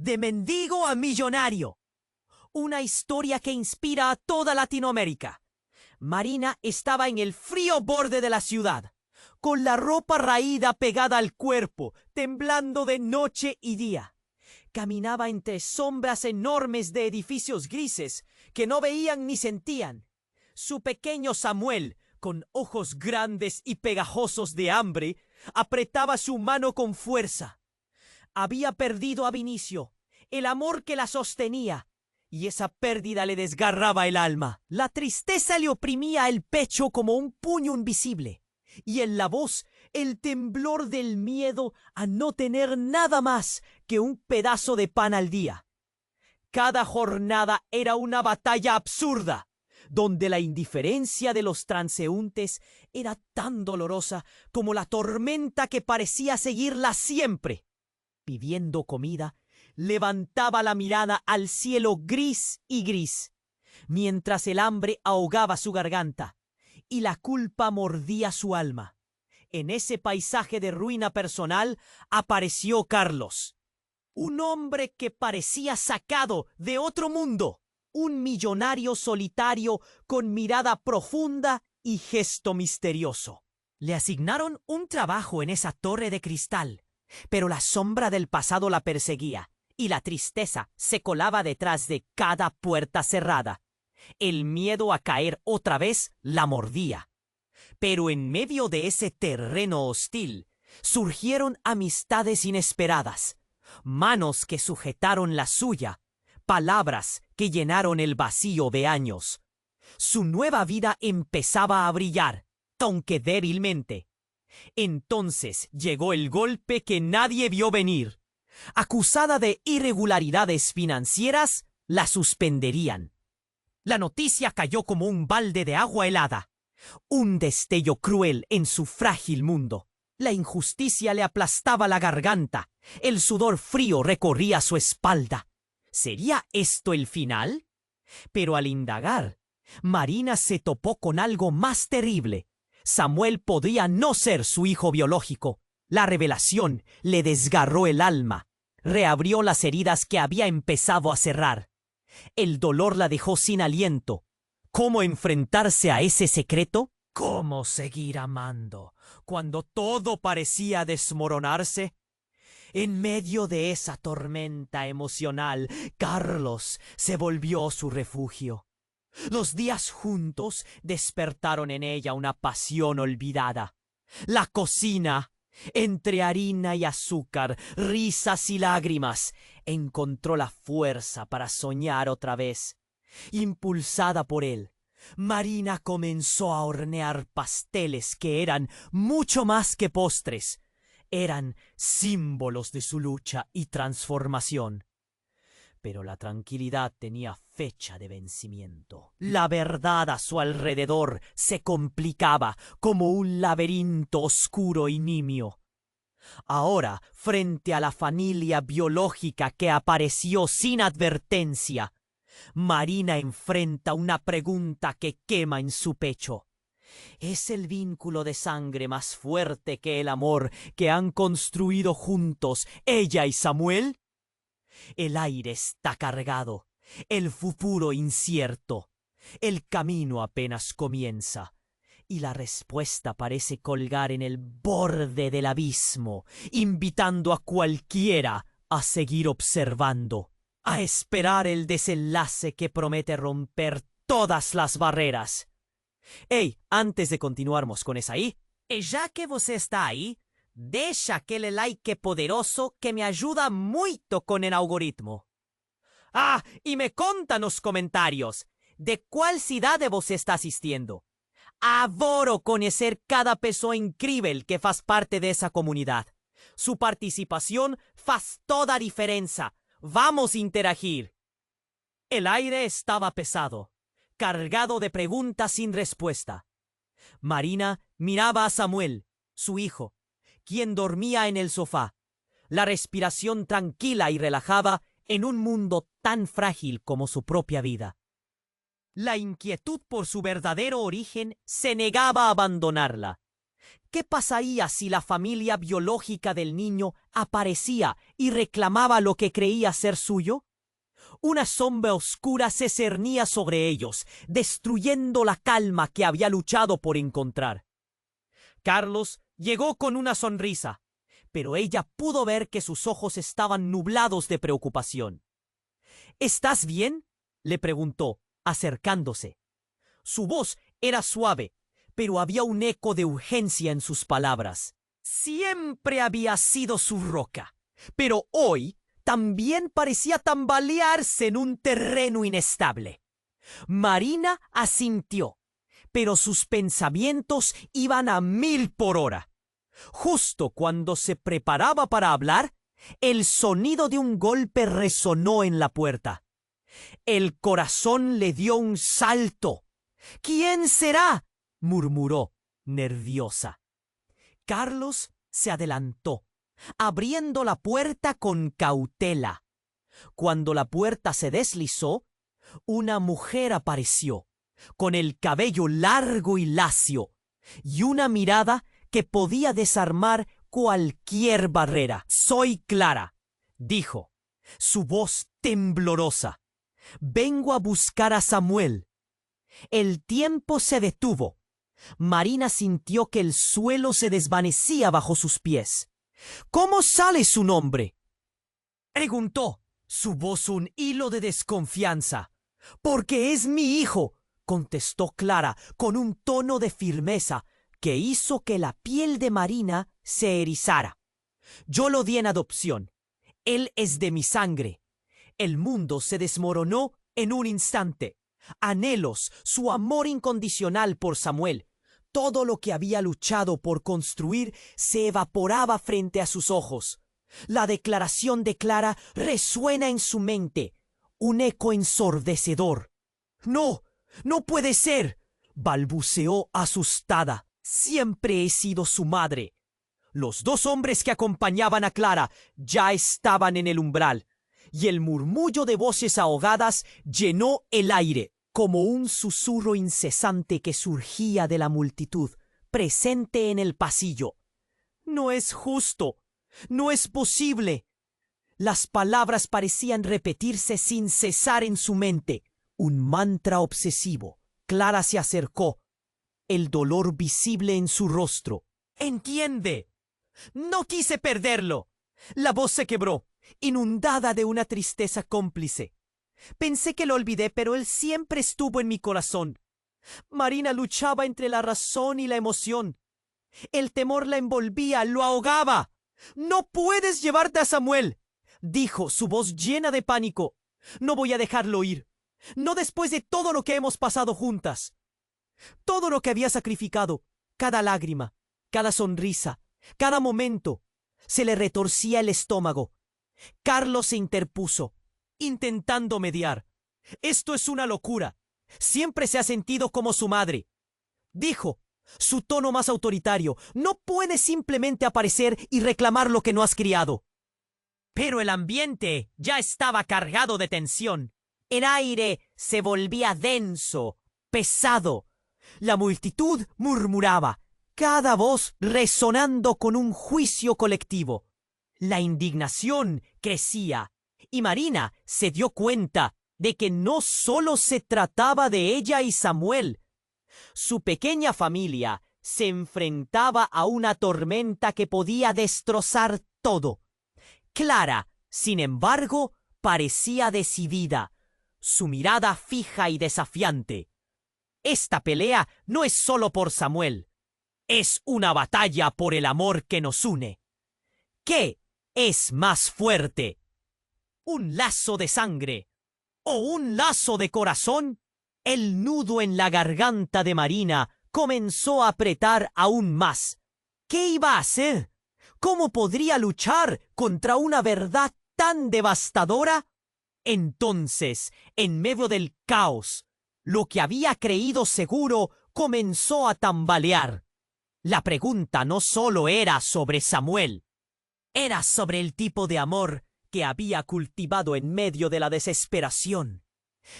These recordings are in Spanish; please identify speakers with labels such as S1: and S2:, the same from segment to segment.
S1: De mendigo a millonario. Una historia que inspira a toda Latinoamérica. Marina estaba en el frío borde de la ciudad, con la ropa raída pegada al cuerpo, temblando de noche y día. Caminaba entre sombras enormes de edificios grises que no veían ni sentían. Su pequeño Samuel, con ojos grandes y pegajosos de hambre, apretaba su mano con fuerza. Había perdido a Vinicio, el amor que la sostenía, y esa pérdida le desgarraba el alma. La tristeza le oprimía el pecho como un puño invisible, y en la voz el temblor del miedo a no tener nada más que un pedazo de pan al día. Cada jornada era una batalla absurda, donde la indiferencia de los transeúntes era tan dolorosa como la tormenta que parecía seguirla siempre. Pidiendo comida, levantaba la mirada al cielo gris y gris, mientras el hambre ahogaba su garganta y la culpa mordía su alma. En ese paisaje de ruina personal apareció Carlos, un hombre que parecía sacado de otro mundo, un millonario solitario con mirada profunda y gesto misterioso. Le asignaron un trabajo en esa torre de cristal, pero la sombra del pasado la perseguía y la tristeza se colaba detrás de cada puerta cerrada. El miedo a caer otra vez la mordía. Pero en medio de ese terreno hostil surgieron amistades inesperadas, manos que sujetaron la suya, palabras que llenaron el vacío de años. Su nueva vida empezaba a brillar, aunque débilmente. Entonces llegó el golpe que nadie vio venir. Acusada de irregularidades financieras, la suspenderían. La noticia cayó como un balde de agua helada, un destello cruel en su frágil mundo. La injusticia le aplastaba la garganta, el sudor frío recorría su espalda. ¿Sería esto el final? Pero al indagar, Marina se topó con algo más terrible. Samuel podía no ser su hijo biológico. La revelación le desgarró el alma, reabrió las heridas que había empezado a cerrar. El dolor la dejó sin aliento. ¿Cómo enfrentarse a ese secreto? ¿Cómo seguir amando cuando todo parecía desmoronarse? En medio de esa tormenta emocional, Carlos se volvió su refugio. Los días juntos despertaron en ella una pasión olvidada. La cocina, entre harina y azúcar, risas y lágrimas, encontró la fuerza para soñar otra vez. Impulsada por él, Marina comenzó a hornear pasteles que eran mucho más que postres. Eran símbolos de su lucha y transformación. Pero la tranquilidad tenía fecha de vencimiento. La verdad a su alrededor se complicaba como un laberinto oscuro y nimio. Ahora, frente a la familia biológica que apareció sin advertencia, Marina enfrenta una pregunta que quema en su pecho. ¿Es el vínculo de sangre más fuerte que el amor que han construido juntos ella y Samuel? El aire está cargado, el futuro incierto, el camino apenas comienza, y la respuesta parece colgar en el borde del abismo, invitando a cualquiera a seguir observando, a esperar el desenlace que promete romper todas las barreras. Hey, antes de continuarmos con esa aí, ya que você está aí, deixa aquele like poderoso que me ajuda muito con el algoritmo. Ah, y me conta nos comentarios de cuál cidade você está asistiendo. Adoro conocer cada pessoa incrível que faz parte de esa comunidad. Su participación faz toda a diferença. Vamos a interagir. El aire estaba pesado, cargado de preguntas sin respuesta. Marina miraba a Samuel, su hijo, quien dormía en el sofá, la respiración tranquila y relajada en un mundo tan frágil como su propia vida. La inquietud por su verdadero origen se negaba a abandonarla. ¿Qué pasaría si la familia biológica del niño aparecía y reclamaba lo que creía ser suyo? Una sombra oscura se cernía sobre ellos, destruyendo la calma que había luchado por encontrar. Carlos llegó con una sonrisa, pero ella pudo ver que sus ojos estaban nublados de preocupación. ¿Estás bien?, le preguntó, acercándose. Su voz era suave, pero había un eco de urgencia en sus palabras. Siempre había sido su roca, pero hoy también parecía tambalearse en un terreno inestable. Marina asintió, pero sus pensamientos iban a 1000 por hora. Justo cuando se preparaba para hablar, el sonido de un golpe resonó en la puerta. El corazón le dio un salto. «¿Quién será?», murmuró, nerviosa. Carlos se adelantó, abriendo la puerta con cautela. Cuando la puerta se deslizó, una mujer apareció, con el cabello largo y lacio, y una mirada que podía desarmar cualquier barrera. «Soy Clara», dijo, su voz temblorosa. «Vengo a buscar a Samuel». El tiempo se detuvo. Marina sintió que el suelo se desvanecía bajo sus pies. «¿Cómo sale su nombre?», preguntó, su voz un hilo de desconfianza. «Porque es mi hijo», contestó Clara con un tono de firmeza que hizo que la piel de Marina se erizara. «Yo lo di en adopción. Él es de mi sangre». El mundo se desmoronó en un instante. Anhelos, su amor incondicional por Samuel, todo lo que había luchado por construir se evaporaba frente a sus ojos. La declaración de Clara resuena en su mente, un eco ensordecedor. «No, no puede ser», balbuceó asustada. «Siempre he sido su madre». Los 2 hombres que acompañaban a Clara ya estaban en el umbral, y el murmullo de voces ahogadas llenó el aire como un susurro incesante que surgía de la multitud presente en el pasillo. «No es justo, no es posible». Las palabras parecían repetirse sin cesar en su mente, un mantra obsesivo. Clara se acercó, el dolor visible en su rostro. «Entiende. No quise perderlo». La voz se quebró, inundada de una tristeza cómplice. «Pensé que lo olvidé, pero él siempre estuvo en mi corazón». Marina luchaba entre la razón y la emoción. El temor la envolvía, lo ahogaba. «No puedes llevarte a Samuel», dijo, su voz llena de pánico. «No voy a dejarlo ir. No después de todo lo que hemos pasado juntas. Todo lo que había sacrificado, cada lágrima, cada sonrisa, cada momento». Se le retorcía el estómago. Carlos se interpuso, intentando mediar. «Esto es una locura. Siempre se ha sentido como su madre», dijo, su tono más autoritario. «No puedes simplemente aparecer y reclamar lo que no has criado». Pero el ambiente ya estaba cargado de tensión. El aire se volvía denso, pesado. La multitud murmuraba, cada voz resonando con un juicio colectivo. La indignación crecía, y Marina se dio cuenta de que no solo se trataba de ella y Samuel. Su pequeña familia se enfrentaba a una tormenta que podía destrozar todo. Clara, sin embargo, parecía decidida, su mirada fija y desafiante. «Esta pelea no es solo por Samuel. Es una batalla por el amor que nos une. ¿Qué es más fuerte? ¿Un lazo de sangre o un lazo de corazón?» El nudo en la garganta de Marina comenzó a apretar aún más. ¿Qué iba a hacer? ¿Cómo podría luchar contra una verdad tan devastadora? Entonces, en medio del caos, lo que había creído seguro comenzó a tambalear. La pregunta no solo era sobre Samuel, era sobre el tipo de amor que había cultivado en medio de la desesperación.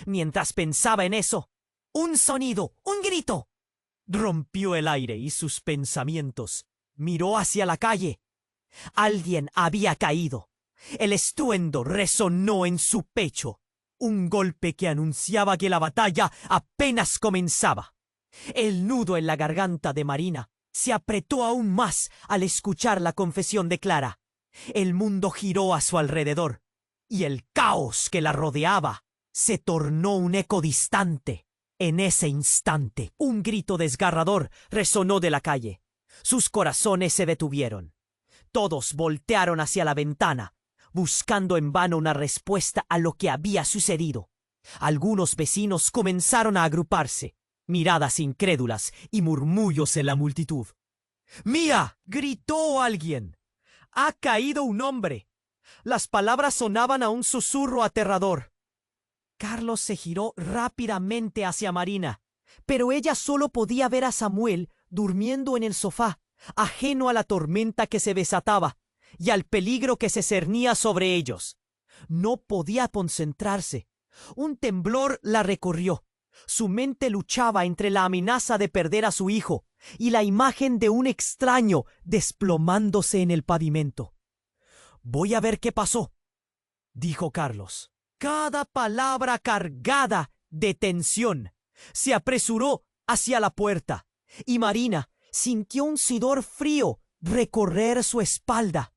S1: Mientras pensaba en eso, un sonido, un grito. Rompió el aire y sus pensamientos. Miró hacia la calle. Alguien había caído. El estruendo resonó en su pecho. Un golpe que anunciaba que la batalla apenas comenzaba. El nudo en la garganta de Marina se apretó aún más al escuchar la confesión de Clara. El mundo giró a su alrededor, y el caos que la rodeaba se tornó un eco distante. En ese instante, un grito desgarrador resonó de la calle. Sus corazones se detuvieron. Todos voltearon hacia la ventana, buscando en vano una respuesta a lo que había sucedido. Algunos vecinos comenzaron a agruparse, miradas incrédulas y murmullos en la multitud. «¡Mía!», gritó alguien. «¡Ha caído un hombre!». Las palabras sonaban a un susurro aterrador. Carlos se giró rápidamente hacia Marina, pero ella solo podía ver a Samuel durmiendo en el sofá, ajeno a la tormenta que se desataba y al peligro que se cernía sobre ellos. No podía concentrarse. Un temblor la recorrió. Su mente luchaba entre la amenaza de perder a su hijo y la imagen de un extraño desplomándose en el pavimento. «Voy a ver qué pasó», dijo Carlos. Cada palabra cargada de tensión. Se apresuró hacia la puerta y Marina sintió un sudor frío recorrer su espalda.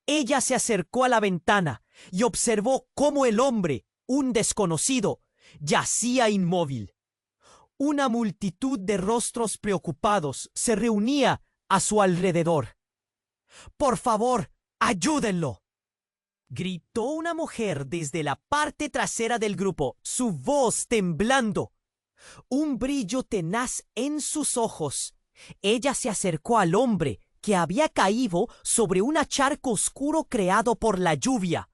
S1: Ella se acercó a la ventana y observó cómo el hombre, un desconocido, yacía inmóvil. Una multitud de rostros preocupados se reunía a su alrededor. «¡Por favor, ayúdenlo!», gritó una mujer desde la parte trasera del grupo, su voz temblando. Un brillo tenaz en sus ojos. Ella se acercó al hombre que había caído sobre un charco oscuro creado por la lluvia.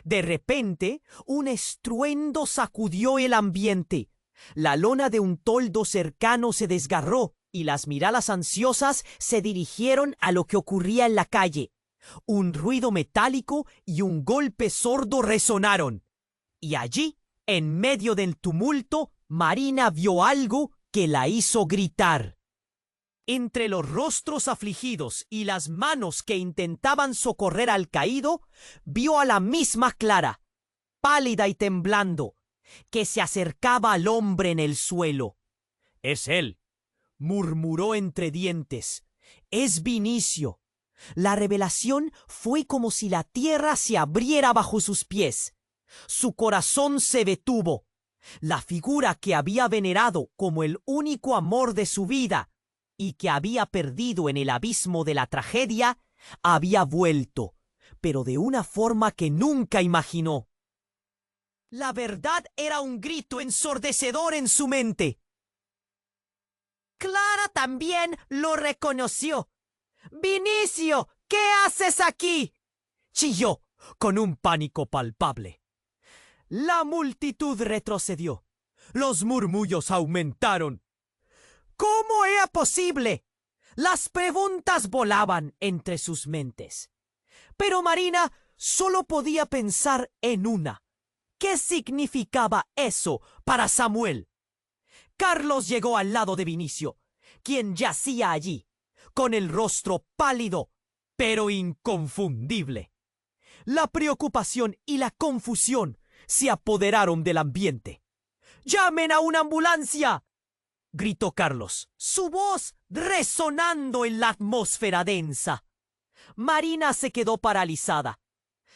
S1: De repente, un estruendo sacudió el ambiente. La lona de un toldo cercano se desgarró y las miradas ansiosas se dirigieron a lo que ocurría en la calle. Un ruido metálico y un golpe sordo resonaron. Y allí, en medio del tumulto, Marina vio algo que la hizo gritar. Entre los rostros afligidos y las manos que intentaban socorrer al caído, vio a la misma Clara, pálida y temblando, que se acercaba al hombre en el suelo. «Es él», murmuró entre dientes. «Es Vinicio». La revelación fue como si la tierra se abriera bajo sus pies. Su corazón se detuvo. La figura que había venerado como el único amor de su vida y que había perdido en el abismo de la tragedia, había vuelto, pero de una forma que nunca imaginó. La verdad era un grito ensordecedor en su mente. Clara también lo reconoció. «¡Vinicio! ¿Qué haces aquí?», chilló con un pánico palpable. La multitud retrocedió. Los murmullos aumentaron. «¿Cómo era posible?». Las preguntas volaban entre sus mentes. Pero Marina solo podía pensar en una. ¿Qué significaba eso para Samuel? Carlos llegó al lado de Vinicio, quien yacía allí, con el rostro pálido, pero inconfundible. La preocupación y la confusión se apoderaron del ambiente. «¡Llamen a una ambulancia!», gritó Carlos, su voz resonando en la atmósfera densa. Marina se quedó paralizada,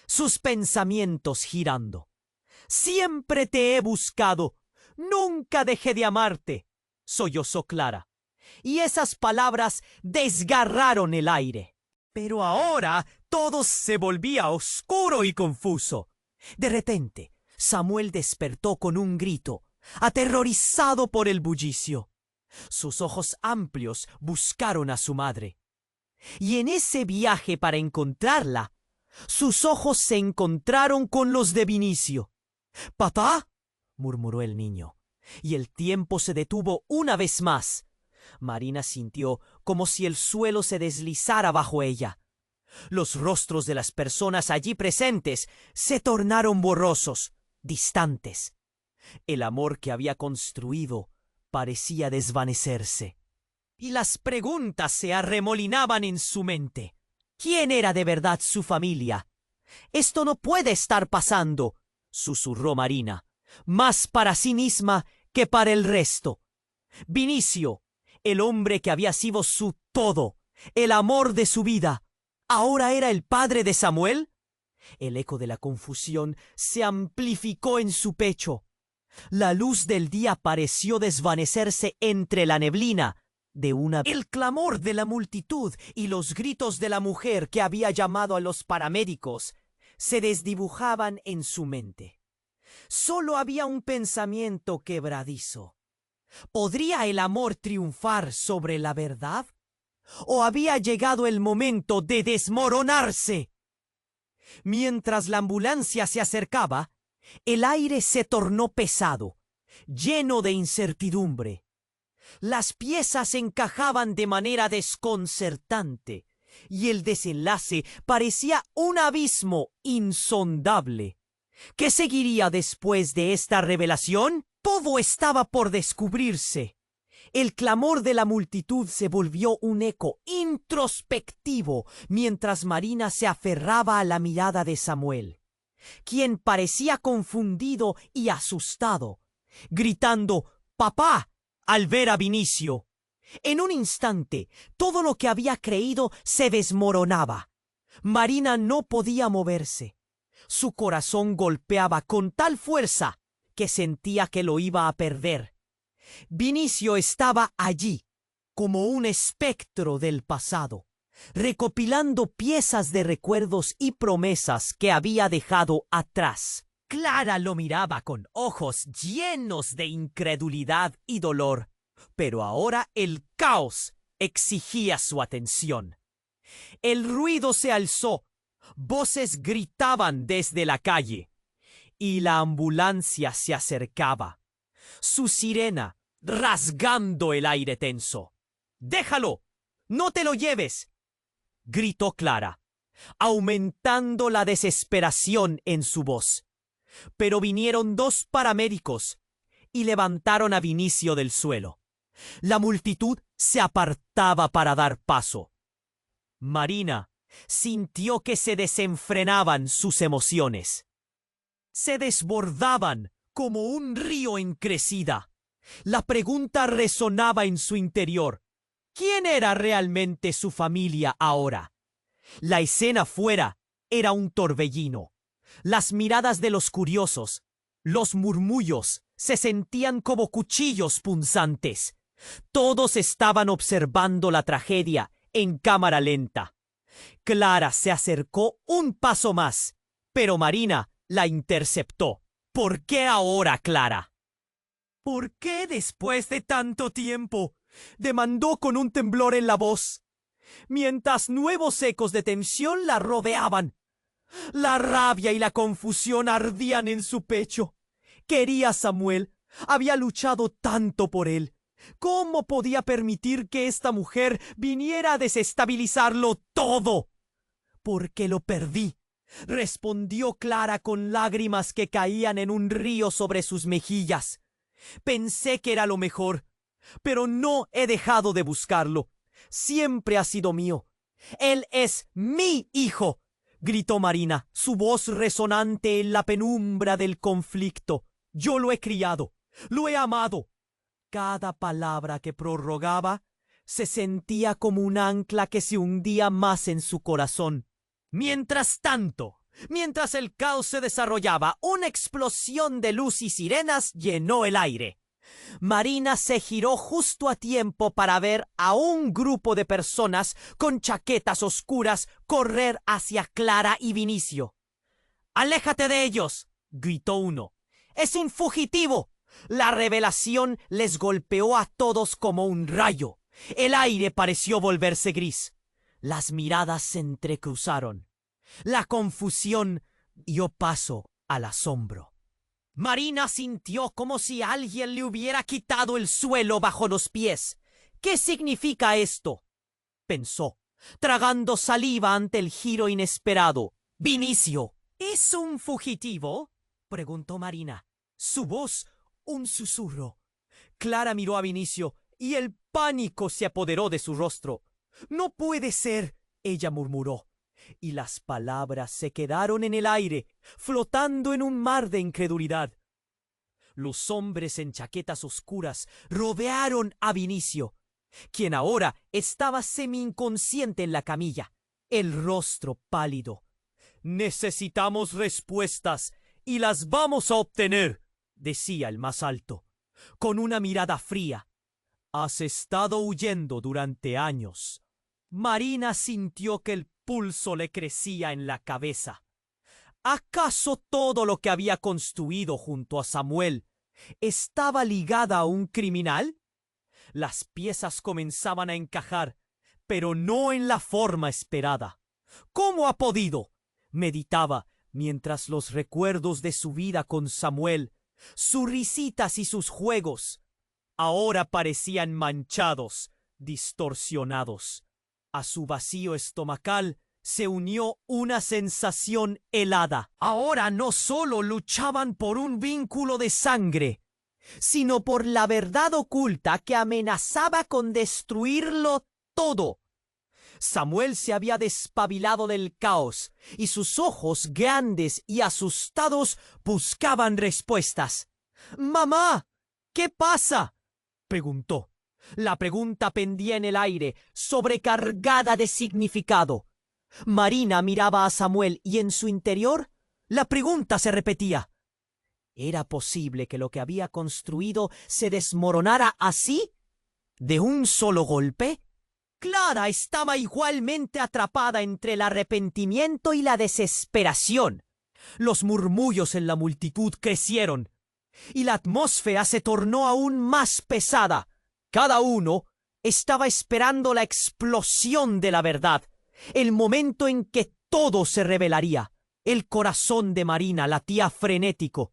S1: sus pensamientos girando. «Siempre te he buscado, nunca dejé de amarte», sollozó Clara. Y esas palabras desgarraron el aire. Pero ahora todo se volvía oscuro y confuso. De repente, Samuel despertó con un grito, aterrorizado por el bullicio. Sus ojos amplios buscaron a su madre. Y en ese viaje para encontrarla, sus ojos se encontraron con los de Vinicio. «¿Papá?», murmuró el niño, y el tiempo se detuvo una vez más. Marina sintió como si el suelo se deslizara bajo ella. Los rostros de las personas allí presentes se tornaron borrosos, distantes. El amor que había construido parecía desvanecerse. y las preguntas se arremolinaban en su mente. ¿Quién era de verdad su familia? Esto no puede estar pasando, susurró Marina, más para sí misma que para el resto. Vinicio, el hombre que había sido su todo, el amor de su vida, ¿ahora era el padre de Samuel? El eco de la confusión se amplificó en su pecho. La luz del día pareció desvanecerse entre la neblina de una... El clamor de la multitud y los gritos de la mujer que había llamado a los paramédicos se desdibujaban en su mente. Solo había un pensamiento quebradizo. ¿Podría el amor triunfar sobre la verdad? ¿O había llegado el momento de desmoronarse? Mientras la ambulancia se acercaba, el aire se tornó pesado, lleno de incertidumbre. Las piezas encajaban de manera desconcertante y el desenlace parecía un abismo insondable. ¿Qué seguiría después de esta revelación? Todo estaba por descubrirse. El clamor de la multitud se volvió un eco introspectivo mientras Marina se aferraba a la mirada de Samuel, quien parecía confundido y asustado, gritando «¡Papá!» al ver a Vinicio. En un instante, todo lo que había creído se desmoronaba. Marina no podía moverse. Su corazón golpeaba con tal fuerza que sentía que lo iba a perder. Vinicio estaba allí, como un espectro del pasado, recopilando piezas de recuerdos y promesas que había dejado atrás. Clara lo miraba con ojos llenos de incredulidad y dolor, pero ahora el caos exigía su atención. El ruido se alzó, voces gritaban desde la calle, y la ambulancia se acercaba. Su sirena rasgando el aire tenso. «¡Déjalo! ¡No te lo lleves!», gritó Clara, aumentando la desesperación en su voz. Pero vinieron 2 paramédicos y levantaron a Vinicio del suelo. La multitud se apartaba para dar paso. Marina sintió que se desenfrenaban sus emociones. Se desbordaban como un río en crecida. La pregunta resonaba en su interior. ¿Quién era realmente su familia ahora? La escena fuera era un torbellino. Las miradas de los curiosos, los murmullos, se sentían como cuchillos punzantes. Todos estaban observando la tragedia en cámara lenta. Clara se acercó un paso más, pero Marina la interceptó. ¿Por qué ahora, Clara? ¿Por qué después de tanto tiempo?, demandó con un temblor en la voz, mientras nuevos ecos de tensión la rodeaban. La rabia y la confusión ardían en su pecho. Quería a Samuel, había luchado tanto por él. ¿Cómo podía permitir que esta mujer viniera a desestabilizarlo todo? «Porque lo perdí», respondió Clara con lágrimas que caían en un río sobre sus mejillas. «Pensé que era lo mejor, pero no he dejado de buscarlo. Siempre ha sido mío. Él es mi hijo», gritó Marina, su voz resonante en la penumbra del conflicto. «Yo lo he criado, lo he amado». Cada palabra que prorrogaba se sentía como un ancla que se hundía más en su corazón. Mientras tanto, mientras el caos se desarrollaba, una explosión de luz y sirenas llenó el aire. Marina se giró justo a tiempo para ver a un grupo de personas con chaquetas oscuras correr hacia Clara y Vinicio. «¡Aléjate de ellos!», gritó uno. «¡Es un fugitivo!». La revelación les golpeó a todos como un rayo. El aire pareció volverse gris. Las miradas se entrecruzaron. La confusión dio paso al asombro. Marina sintió como si alguien le hubiera quitado el suelo bajo los pies. «¿Qué significa esto?», pensó, tragando saliva ante el giro inesperado. «Vinicio, ¿es un fugitivo?», preguntó Marina. Su voz un susurro. Clara miró a Vinicio y el Pánico se apoderó de su rostro. «No puede ser», ella murmuró, y las palabras se quedaron en el aire, flotando en un mar de incredulidad. Los hombres en chaquetas oscuras rodearon a Vinicio, quien ahora estaba semi-inconsciente en la camilla, el rostro pálido. «Necesitamos respuestas y las vamos a obtener», decía el más alto, con una mirada fría. «Has estado huyendo durante años». Marina sintió que el pulso le crecía en la cabeza. ¿Acaso todo lo que había construido junto a Samuel estaba ligada a un criminal? Las piezas comenzaban a encajar, pero no en la forma esperada. ¿Cómo ha podido?, meditaba, mientras los recuerdos de su vida con Samuel, sus risitas y sus juegos, ahora parecían manchados, distorsionados. A su vacío estomacal se unió una sensación helada. Ahora no solo luchaban por un vínculo de sangre, sino por la verdad oculta que amenazaba con destruirlo todo. Samuel se había despabilado del caos y sus ojos grandes y asustados buscaban respuestas. «Mamá, ¿qué pasa?», preguntó. La pregunta pendía en el aire, sobrecargada de significado. Marina miraba a Samuel y en su interior la pregunta se repetía. ¿Era posible que lo que había construido se desmoronara así, de un solo golpe? Clara estaba igualmente atrapada entre el arrepentimiento y la desesperación. Los murmullos en la multitud crecieron y la atmósfera se tornó aún más pesada. Cada uno estaba esperando la explosión de la verdad, el momento en que todo se revelaría. El corazón de Marina latía frenético,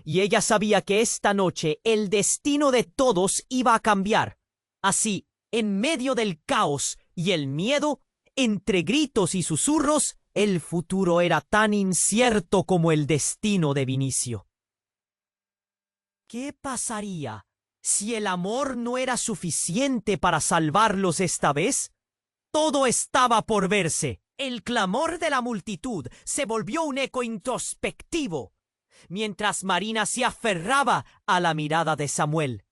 S1: y ella sabía que esta noche el destino de todos iba a cambiar. Así, en medio del caos y el miedo, entre gritos y susurros, el futuro era tan incierto como el destino de Vinicio. ¿Qué pasaría si el amor no era suficiente para salvarlos esta vez? Todo estaba por verse. El clamor de la multitud se volvió un eco introspectivo, mientras Marina se aferraba a la mirada de Samuel,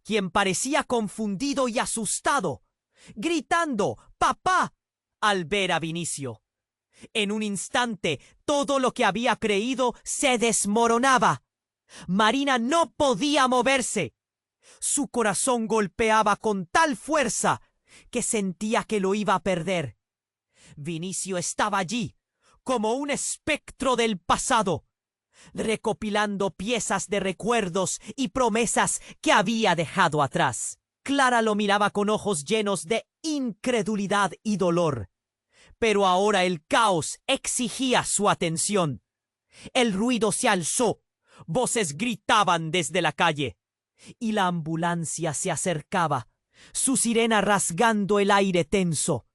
S1: quien parecía confundido y asustado, gritando «¡Papá!» al ver a Vinicio. En un instante, todo lo que había creído se desmoronaba. Marina no podía moverse. Su corazón golpeaba con tal fuerza que sentía que lo iba a perder. Vinicio estaba allí, como un espectro del pasado, recopilando piezas de recuerdos y promesas que había dejado atrás. Clara lo miraba con ojos llenos de incredulidad y dolor. Pero ahora el caos exigía su atención. El ruido se alzó, voces gritaban desde la calle, y la ambulancia se acercaba, su sirena rasgando el aire tenso.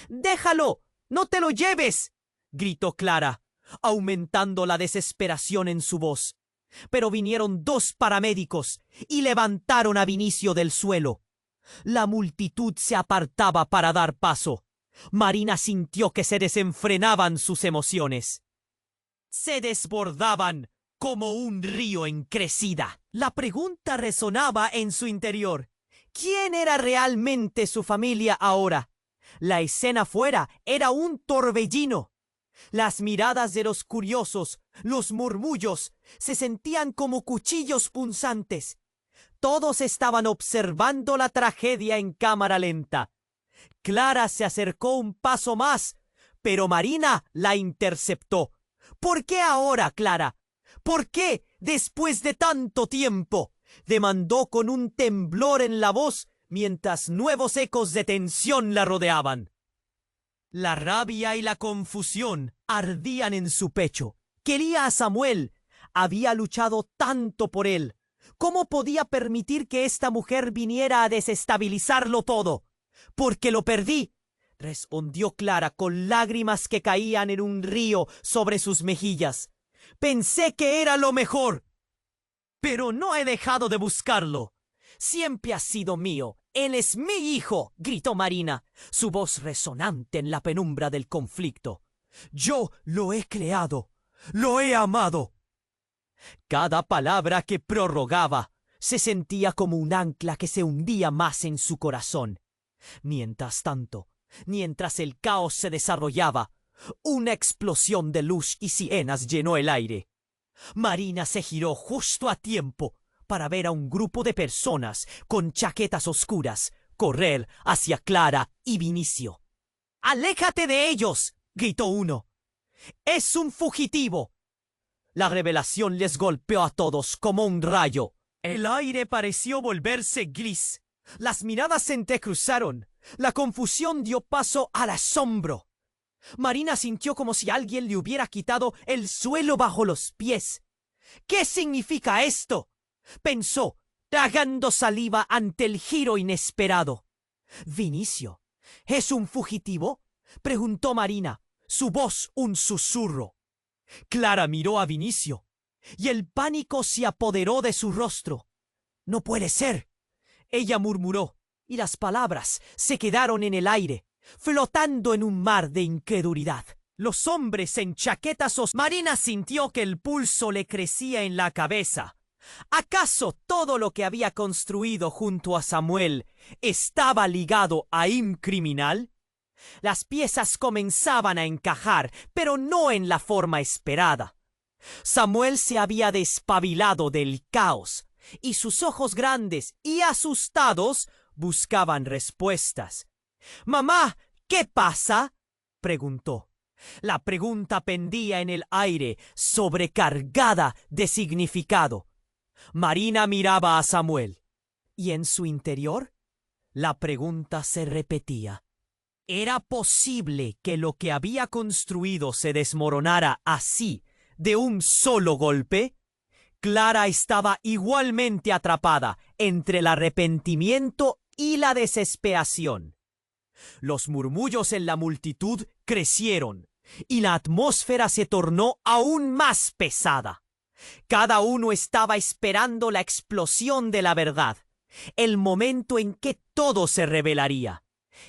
S1: «¡Déjalo! ¡No te lo lleves!», gritó Clara, aumentando la desesperación en su voz. Pero vinieron 2 paramédicos y levantaron a Vinicio del suelo. La multitud se apartaba para dar paso. Marina sintió que se desenfrenaban sus emociones. Se desbordaban como un río en crecida. La pregunta resonaba en su interior. ¿Quién era realmente su familia ahora? La escena fuera era un torbellino. Las miradas de los curiosos, los murmullos, se sentían como cuchillos punzantes. Todos estaban observando la tragedia en cámara lenta. Clara se acercó un paso más, pero Marina la interceptó. «¿Por qué ahora, Clara? ¿Por qué, después de tanto tiempo?», demandó con un temblor en la voz mientras nuevos ecos de tensión la rodeaban. La rabia y la confusión ardían en su pecho. Quería a Samuel. Había luchado tanto por él. ¿Cómo podía permitir que esta mujer viniera a desestabilizarlo todo? «Porque lo perdí», respondió Clara con lágrimas que caían en un río sobre sus mejillas. «Pensé que era lo mejor, pero no he dejado de buscarlo. Siempre ha sido mío, Él es mi hijo, gritó Marina, su voz resonante en la penumbra del conflicto. Yo lo he creado, lo he amado. Cada palabra que prorrogaba se sentía como un ancla que se hundía más en su corazón. Mientras tanto, mientras el caos se desarrollaba, una explosión de luz y sirenas llenó el aire. Marina se giró justo a tiempo para ver a un grupo de personas con chaquetas oscuras correr hacia Clara y Vinicio. ¡Aléjate de ellos!, gritó uno. ¡Es un fugitivo! La revelación les golpeó a todos como un rayo. El aire pareció volverse gris. Las miradas se entrecruzaron. La confusión dio paso al asombro. Marina sintió como si alguien le hubiera quitado el suelo bajo los pies. ¿Qué significa esto?, pensó, tragando saliva ante el giro inesperado. ¿Vinicio es un fugitivo?, preguntó Marina, su voz un susurro. Clara miró a Vinicio, y el pánico se apoderó de su rostro. «No puede ser», ella murmuró, y las palabras se quedaron en el aire, flotando en un mar de incredulidad. Los hombres en chaquetas oscuras. Marina sintió que el pulso le crecía en la cabeza. ¿Acaso todo lo que había construido junto a Samuel estaba ligado a un criminal? Las piezas comenzaban a encajar, pero no en la forma esperada. Samuel se había despabilado del caos, y sus ojos grandes y asustados buscaban respuestas. «Mamá, ¿qué pasa?», preguntó. La pregunta pendía en el aire, sobrecargada de significado. Marina miraba a Samuel, y en su interior la pregunta se repetía. ¿Era posible que lo que había construido se desmoronara así, de un solo golpe? Clara estaba igualmente atrapada entre el arrepentimiento y la desesperación. Los murmullos en la multitud crecieron, y la atmósfera se tornó aún más pesada. Cada uno estaba esperando la explosión de la verdad, el momento en que todo se revelaría.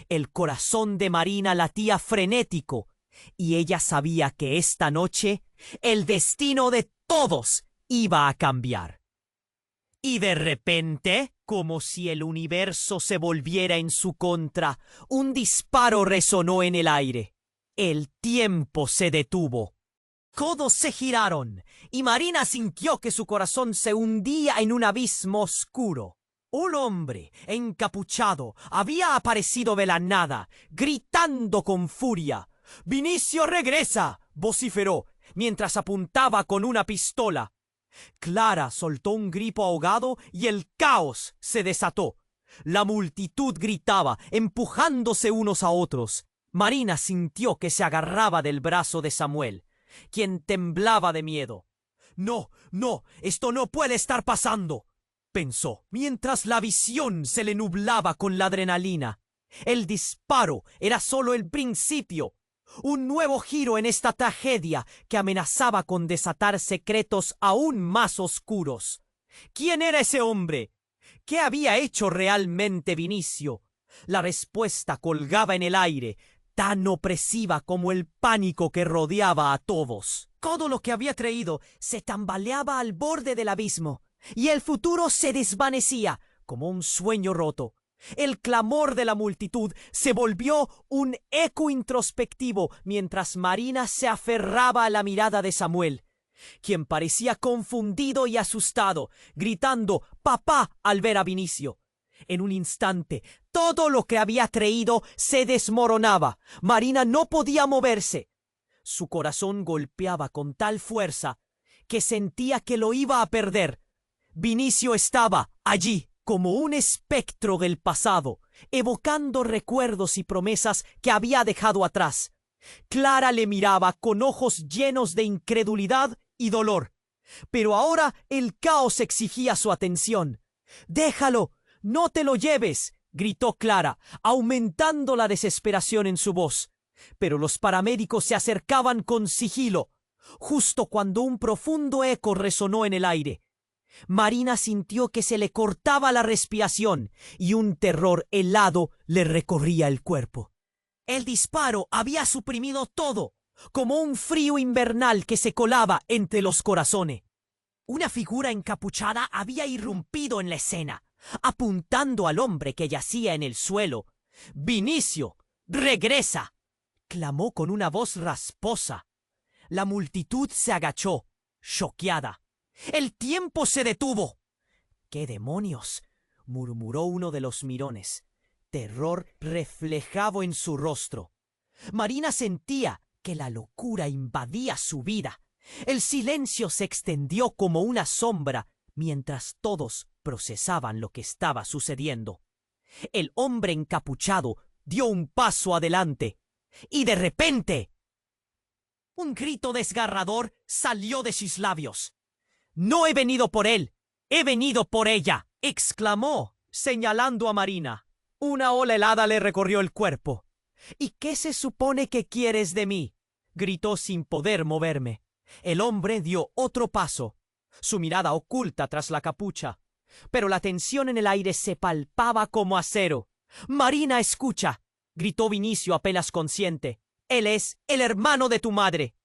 S1: El corazón de Marina latía frenético, y ella sabía que esta noche el destino de todos iba a cambiar. Y de repente, como si el universo se volviera en su contra, un disparo resonó en el aire. El tiempo se detuvo. Codos se giraron, y Marina sintió que su corazón se hundía en un abismo oscuro. Un hombre encapuchado había aparecido de la nada, gritando con furia. «¡Vinicio regresa!», vociferó, mientras apuntaba con una pistola. Clara soltó un grito ahogado y el caos se desató. La multitud gritaba, empujándose unos a otros. Marina sintió que se agarraba del brazo de Samuel, quien temblaba de miedo. «No, no, esto no puede estar pasando», pensó, mientras la visión se le nublaba con la adrenalina. El disparo era solo el principio. Un nuevo giro en esta tragedia que amenazaba con desatar secretos aún más oscuros. ¿Quién era ese hombre? ¿Qué había hecho realmente Vinicio? La respuesta colgaba en el aire, tan opresiva como el pánico que rodeaba a todos. Todo lo que había creído se tambaleaba al borde del abismo, y el futuro se desvanecía como un sueño roto. El clamor de la multitud se volvió un eco introspectivo mientras Marina se aferraba a la mirada de Samuel, quien parecía confundido y asustado, gritando «¡Papá!» al ver a Vinicio. En un instante, todo lo que había creído se desmoronaba. Marina no podía moverse. Su corazón golpeaba con tal fuerza que sentía que lo iba a perder. Vinicio estaba allí, como un espectro del pasado, evocando recuerdos y promesas que había dejado atrás. Clara le miraba con ojos llenos de incredulidad y dolor, pero ahora el caos exigía su atención. «¡Déjalo! ¡No te lo lleves!», gritó Clara, aumentando la desesperación en su voz. Pero los paramédicos se acercaban con sigilo, justo cuando un profundo eco resonó en el aire. Marina sintió que se le cortaba la respiración y un terror helado le recorría el cuerpo. El disparo había suprimido todo, como un frío invernal que se colaba entre los corazones. Una figura encapuchada había irrumpido en la escena, apuntando al hombre que yacía en el suelo. «¡Vinicio, regresa!», clamó con una voz rasposa. La multitud se agachó, choqueada. «¡El tiempo se detuvo!». «¿Qué demonios?», murmuró uno de los mirones, terror reflejado en su rostro. Marina sentía que la locura invadía su vida. El silencio se extendió como una sombra mientras todos procesaban lo que estaba sucediendo. El hombre encapuchado dio un paso adelante y de repente un grito desgarrador salió de sus labios. «No he venido por él, he venido por ella», exclamó, señalando a Marina. Una ola helada le recorrió el cuerpo. «¿Y qué se supone que quieres de mí?», gritó sin poder moverme. El hombre dio otro paso, su mirada oculta tras la capucha, pero la tensión en el aire se palpaba como acero. «Marina, escucha», gritó Vinicio apenas consciente. «Él es el hermano de tu madre».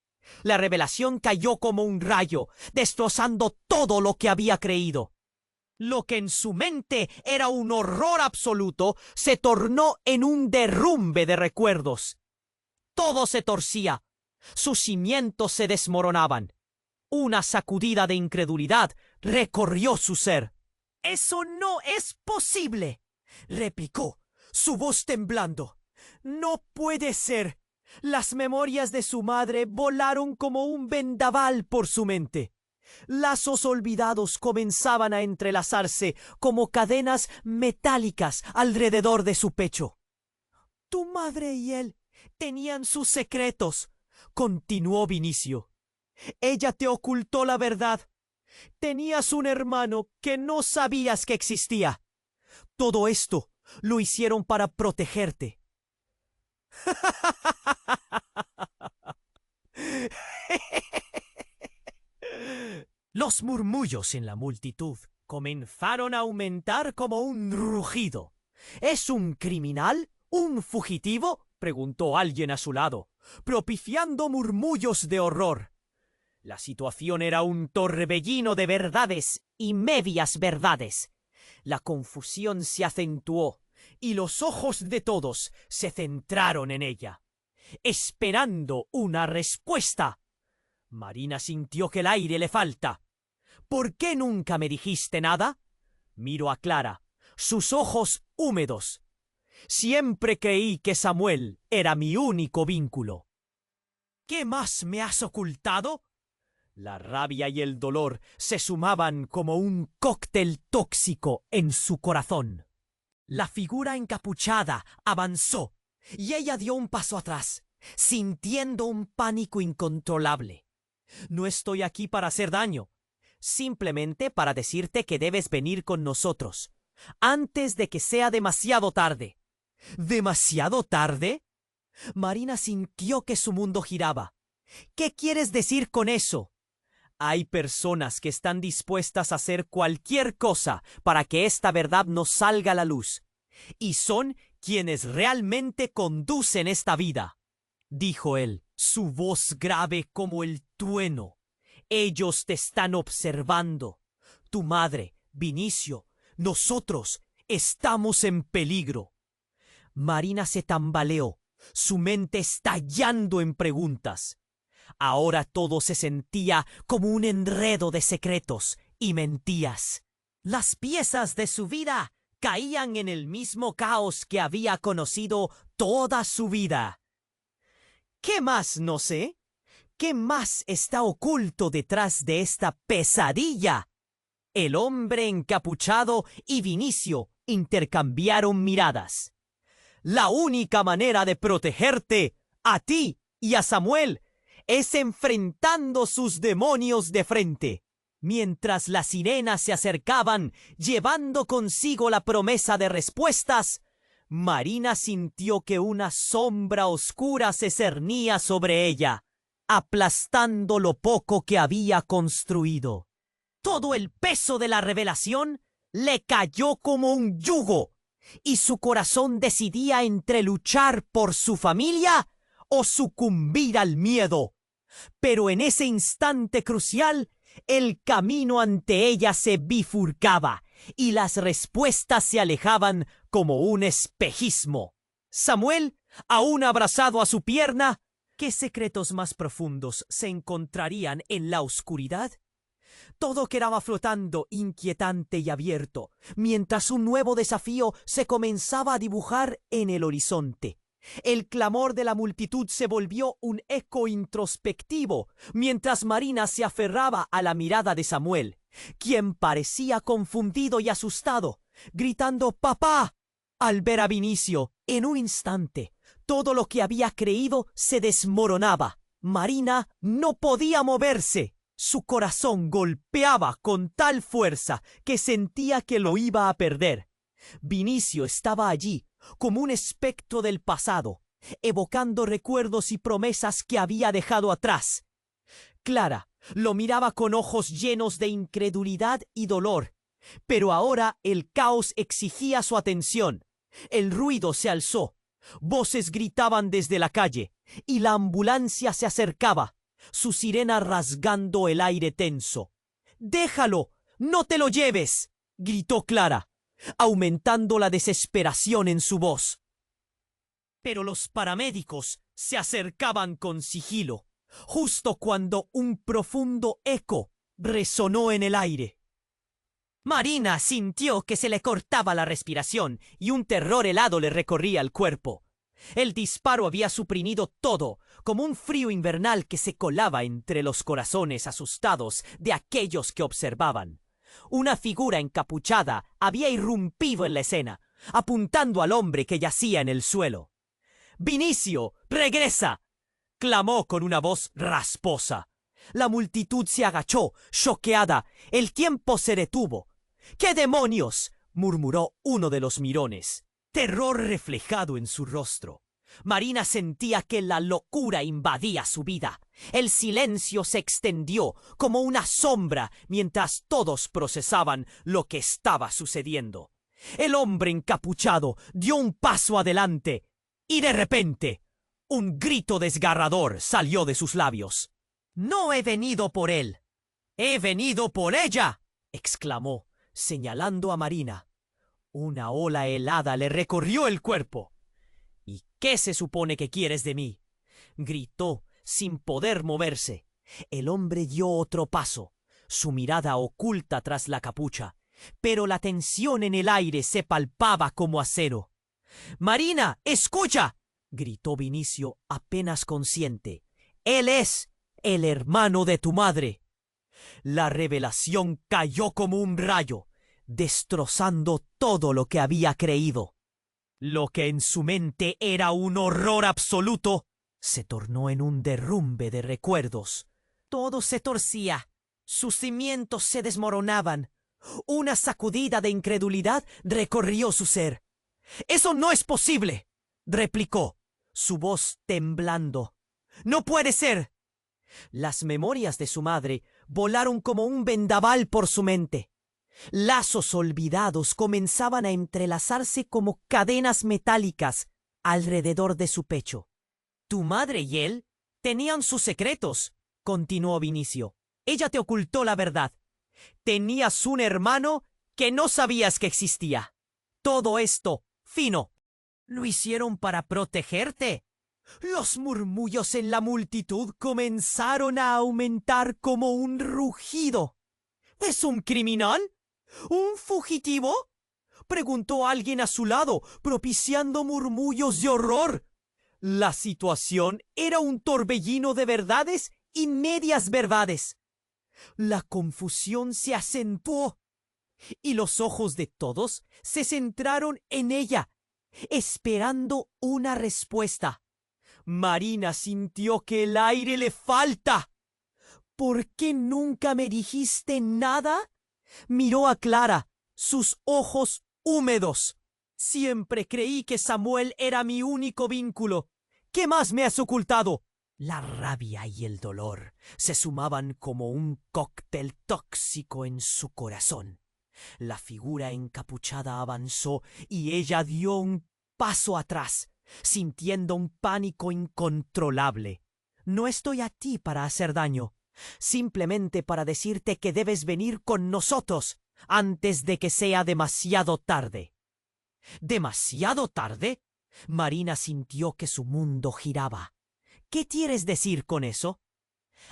S1: La revelación cayó como un rayo, destrozando todo lo que había creído. Lo que en su mente era un horror absoluto se tornó en un derrumbe de recuerdos. Todo se torcía. Sus cimientos se desmoronaban. Una sacudida de incredulidad recorrió su ser. «¡Eso no es posible!», replicó, su voz temblando. «No puede ser». Las memorias de su madre volaron como un vendaval por su mente. Lazos olvidados comenzaban a entrelazarse como cadenas metálicas alrededor de su pecho. «Tu madre y él tenían sus secretos», continuó Vinicio. «Ella te ocultó la verdad. Tenías un hermano que no sabías que existía. Todo esto lo hicieron para protegerte». Los murmullos en la multitud comenzaron a aumentar como un rugido. «¿Es un criminal? ¿Un fugitivo?», preguntó alguien a su lado, propiciando murmullos de horror. La situación era un torbellino de verdades y medias verdades. La confusión se acentuó y los ojos de todos se centraron en ella, esperando una respuesta. Marina sintió que el aire le falta. «¿Por qué nunca me dijiste nada?», miró a Clara, sus ojos húmedos. «Siempre creí que Samuel era mi único vínculo». «¿Qué más me has ocultado?». La rabia y el dolor se sumaban como un cóctel tóxico en su corazón. La figura encapuchada avanzó y ella dio un paso atrás, sintiendo un pánico incontrolable. «No estoy aquí para hacer daño, simplemente para decirte que debes venir con nosotros, antes de que sea demasiado tarde». «¿Demasiado tarde?». Marina sintió que su mundo giraba. «¿Qué quieres decir con eso?». «Hay personas que están dispuestas a hacer cualquier cosa para que esta verdad no salga a la luz, y son quienes realmente conducen esta vida», dijo él, su voz grave como el trueno. «Ellos te están observando. Tu madre, Vinicio, nosotros estamos en peligro». Marina se tambaleó, su mente estallando en preguntas. Ahora todo se sentía como un enredo de secretos y mentiras. Las piezas de su vida caían en el mismo caos que había conocido toda su vida. «¿Qué más no sé? ¿Qué más está oculto detrás de esta pesadilla?». El hombre encapuchado y Vinicio intercambiaron miradas. «La única manera de protegerte, a ti y a Samuel, es enfrentando sus demonios de frente». Mientras las sirenas se acercaban, llevando consigo la promesa de respuestas, Marina sintió que una sombra oscura se cernía sobre ella, aplastando lo poco que había construido. Todo el peso de la revelación le cayó como un yugo, y su corazón decidía entre luchar por su familia o sucumbir al miedo. Pero en ese instante crucial, el camino ante ella se bifurcaba y las respuestas se alejaban como un espejismo. Samuel, aún abrazado a su pierna, ¿qué secretos más profundos se encontrarían en la oscuridad? Todo quedaba flotando, inquietante y abierto, mientras un nuevo desafío se comenzaba a dibujar en el horizonte. El clamor de la multitud se volvió un eco introspectivo, mientras Marina se aferraba a la mirada de Samuel, quien parecía confundido y asustado, gritando «¡Papá!». Al ver a Vinicio, en un instante, todo lo que había creído se desmoronaba. Marina no podía moverse. Su corazón golpeaba con tal fuerza que sentía que lo iba a perder. Vinicio estaba allí, como un espectro del pasado, evocando recuerdos y promesas que había dejado atrás. Clara lo miraba con ojos llenos de incredulidad y dolor, pero ahora el caos exigía su atención. El ruido se alzó, voces gritaban desde la calle, y la ambulancia se acercaba, su sirena rasgando el aire tenso. «¡Déjalo! ¡No te lo lleves!», gritó Clara, aumentando la desesperación en su voz. Pero los paramédicos se acercaban con sigilo, justo cuando un profundo eco resonó en el aire. Marina sintió que se le cortaba la respiración y un terror helado le recorría el cuerpo. El disparo había suprimido todo, como un frío invernal que se colaba entre los corazones asustados de aquellos que observaban. Una figura encapuchada había irrumpido en la escena, apuntando al hombre que yacía en el suelo. «¡Vinicio, regresa!», clamó con una voz rasposa. La multitud se agachó, choqueada. El tiempo se detuvo. «¡Qué demonios!», murmuró uno de los mirones, terror reflejado en su rostro. Marina sentía que la locura invadía su vida. El silencio se extendió como una sombra mientras todos procesaban lo que estaba sucediendo. El hombre encapuchado dio un paso adelante y de repente un grito desgarrador salió de sus labios. «No he venido por él, he venido por ella», exclamó, señalando a Marina. Una ola helada le recorrió el cuerpo. «¿Y qué se supone que quieres de mí?», gritó sin poder moverse. El hombre dio otro paso, su mirada oculta tras la capucha, pero la tensión en el aire se palpaba como acero. «Marina, escucha», gritó Vinicio apenas consciente. «Él es el hermano de tu madre». La revelación cayó como un rayo, destrozando todo lo que había creído. Lo que en su mente era un horror absoluto se tornó en un derrumbe de recuerdos. Todo se torcía, sus cimientos se desmoronaban. Una sacudida de incredulidad recorrió su ser. «¡Eso no es posible!», replicó, su voz temblando. «¡No puede ser!». Las memorias de su madre volaron como un vendaval por su mente. Lazos olvidados comenzaban a entrelazarse como cadenas metálicas alrededor de su pecho. «Tu madre y él tenían sus secretos», continuó Vinicio. «Ella te ocultó la verdad. Tenías un hermano que no sabías que existía. Todo esto, Fino, lo hicieron para protegerte». Los murmullos en la multitud comenzaron a aumentar como un rugido. «¿Es un criminal? ¿Un fugitivo?», preguntó alguien a su lado, propiciando murmullos de horror. La situación era un torbellino de verdades y medias verdades. La confusión se acentuó y los ojos de todos se centraron en ella, esperando una respuesta. Marina sintió que el aire le falta. «¿Por qué nunca me dijiste nada?», miró a Clara, sus ojos húmedos. «Siempre creí que Samuel era mi único vínculo. ¿Qué más me has ocultado?», La rabia y el dolor se sumaban como un cóctel tóxico en su corazón. La figura encapuchada avanzó y ella dio un paso atrás, sintiendo un pánico incontrolable. No estoy aquí para hacer daño, simplemente para decirte que debes venir con nosotros antes de que sea demasiado tarde. ¿Demasiado tarde? Marina sintió que su mundo giraba. ¿Qué quieres decir con eso?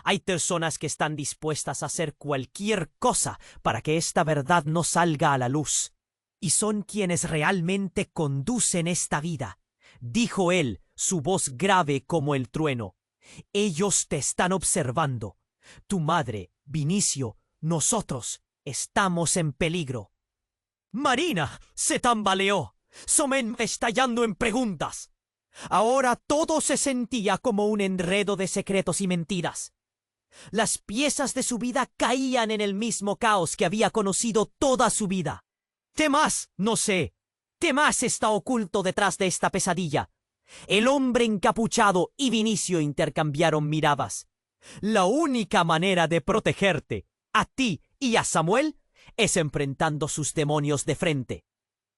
S1: Hay personas que están dispuestas a hacer cualquier cosa para que esta verdad no salga a la luz. Y son quienes realmente conducen esta vida, dijo él, su voz grave como el trueno. Ellos te están observando. Tu madre, Vinicio, nosotros estamos en peligro. Marina se tambaleó, su mente estallando en preguntas. Ahora todo se sentía como un enredo de secretos y mentiras. Las piezas de su vida caían en el mismo caos que había conocido toda su vida. ¿Qué más? No sé. ¿Qué más está oculto detrás de esta pesadilla? El hombre encapuchado y Vinicio intercambiaron miradas. La única manera de protegerte, a ti y a Samuel, es enfrentando sus demonios de frente.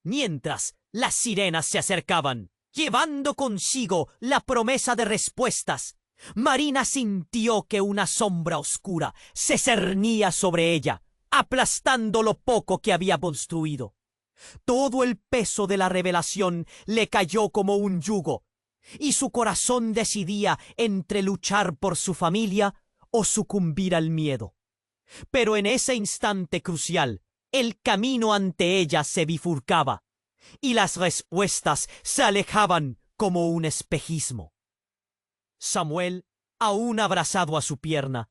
S1: Mientras las sirenas se acercaban, llevando consigo la promesa de respuestas, Marina sintió que una sombra oscura se cernía sobre ella, aplastando lo poco que había construido. Todo el peso de la revelación le cayó como un yugo, y su corazón decidía entre luchar por su familia o sucumbir al miedo. Pero en ese instante crucial, el camino ante ella se bifurcaba, y las respuestas se alejaban como un espejismo. Samuel, aún abrazado a su pierna,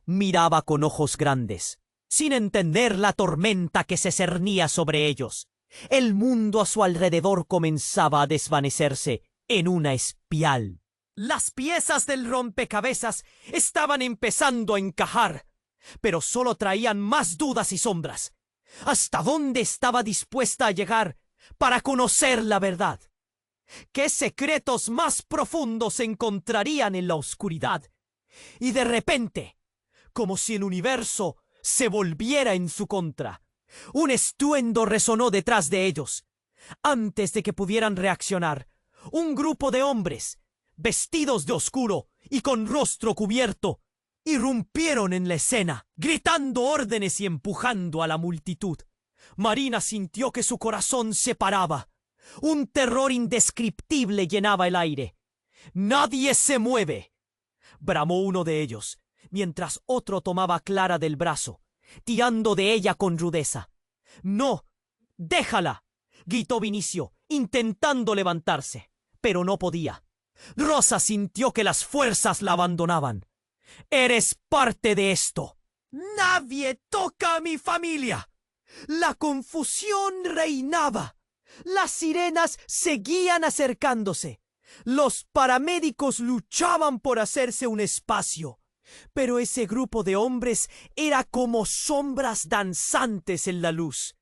S1: miraba con ojos grandes, sin entender la tormenta que se cernía sobre ellos. El mundo a su alrededor comenzaba a desvanecerse en una espiral. Las piezas del rompecabezas estaban empezando a encajar, pero solo traían más dudas y sombras. ¿Hasta dónde estaba dispuesta a llegar para conocer la verdad? ¿Qué secretos más profundos se encontrarían en la oscuridad? Y de repente, como si el universo se volviera en su contra, un estruendo resonó detrás de ellos. Antes de que pudieran reaccionar, un grupo de hombres, vestidos de oscuro y con rostro cubierto, irrumpieron en la escena, gritando órdenes y empujando a la multitud. Marina sintió que su corazón se paraba. Un terror indescriptible llenaba el aire. «¡Nadie se mueve!», bramó uno de ellos, mientras otro tomaba a Clara del brazo, tirando de ella con rudeza. «¡No! ¡Déjala!», gritó Vinicio, intentando levantarse, pero no podía. Rosa sintió que las fuerzas la abandonaban. «Eres parte de esto». «¡Nadie toca a mi familia!». La confusión reinaba. Las sirenas seguían acercándose. Los paramédicos luchaban por hacerse un espacio. Pero ese grupo de hombres era como sombras danzantes en la luz.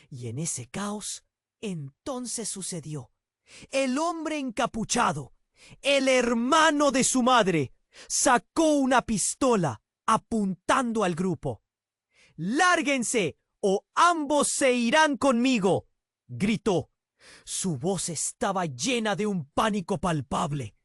S1: Y en ese caos, entonces sucedió. El hombre encapuchado, el hermano de su madre, sacó una pistola apuntando al grupo. «¡Lárguense o ambos se irán conmigo!», gritó. Su voz estaba llena de un pánico palpable,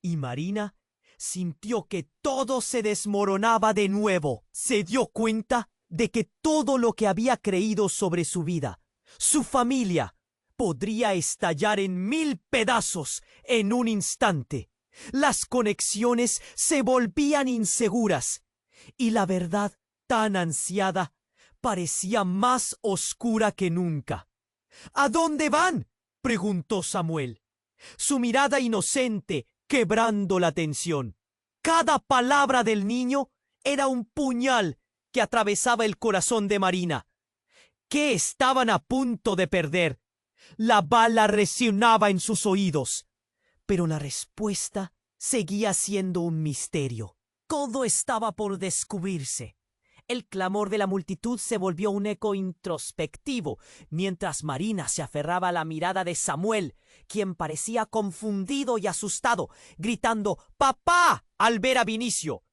S1: y Marina sintió que todo se desmoronaba de nuevo. Se dio cuenta de que todo lo que había creído sobre su vida, su familia, podría estallar en 1000 pedazos en un instante. Las conexiones se volvían inseguras, y la verdad tan ansiada parecía más oscura que nunca. «¿A dónde van?», preguntó Samuel, su mirada inocente quebrando la tensión. Cada palabra del niño era un puñal que atravesaba el corazón de Marina. ¿Qué estaban a punto de perder? La bala resonaba en sus oídos, pero la respuesta seguía siendo un misterio. Todo estaba por descubrirse. El clamor de la multitud se volvió un eco introspectivo, mientras Marina se aferraba a la mirada de Samuel, quien parecía confundido y asustado, gritando «¡Papá!» al ver a Vinicio.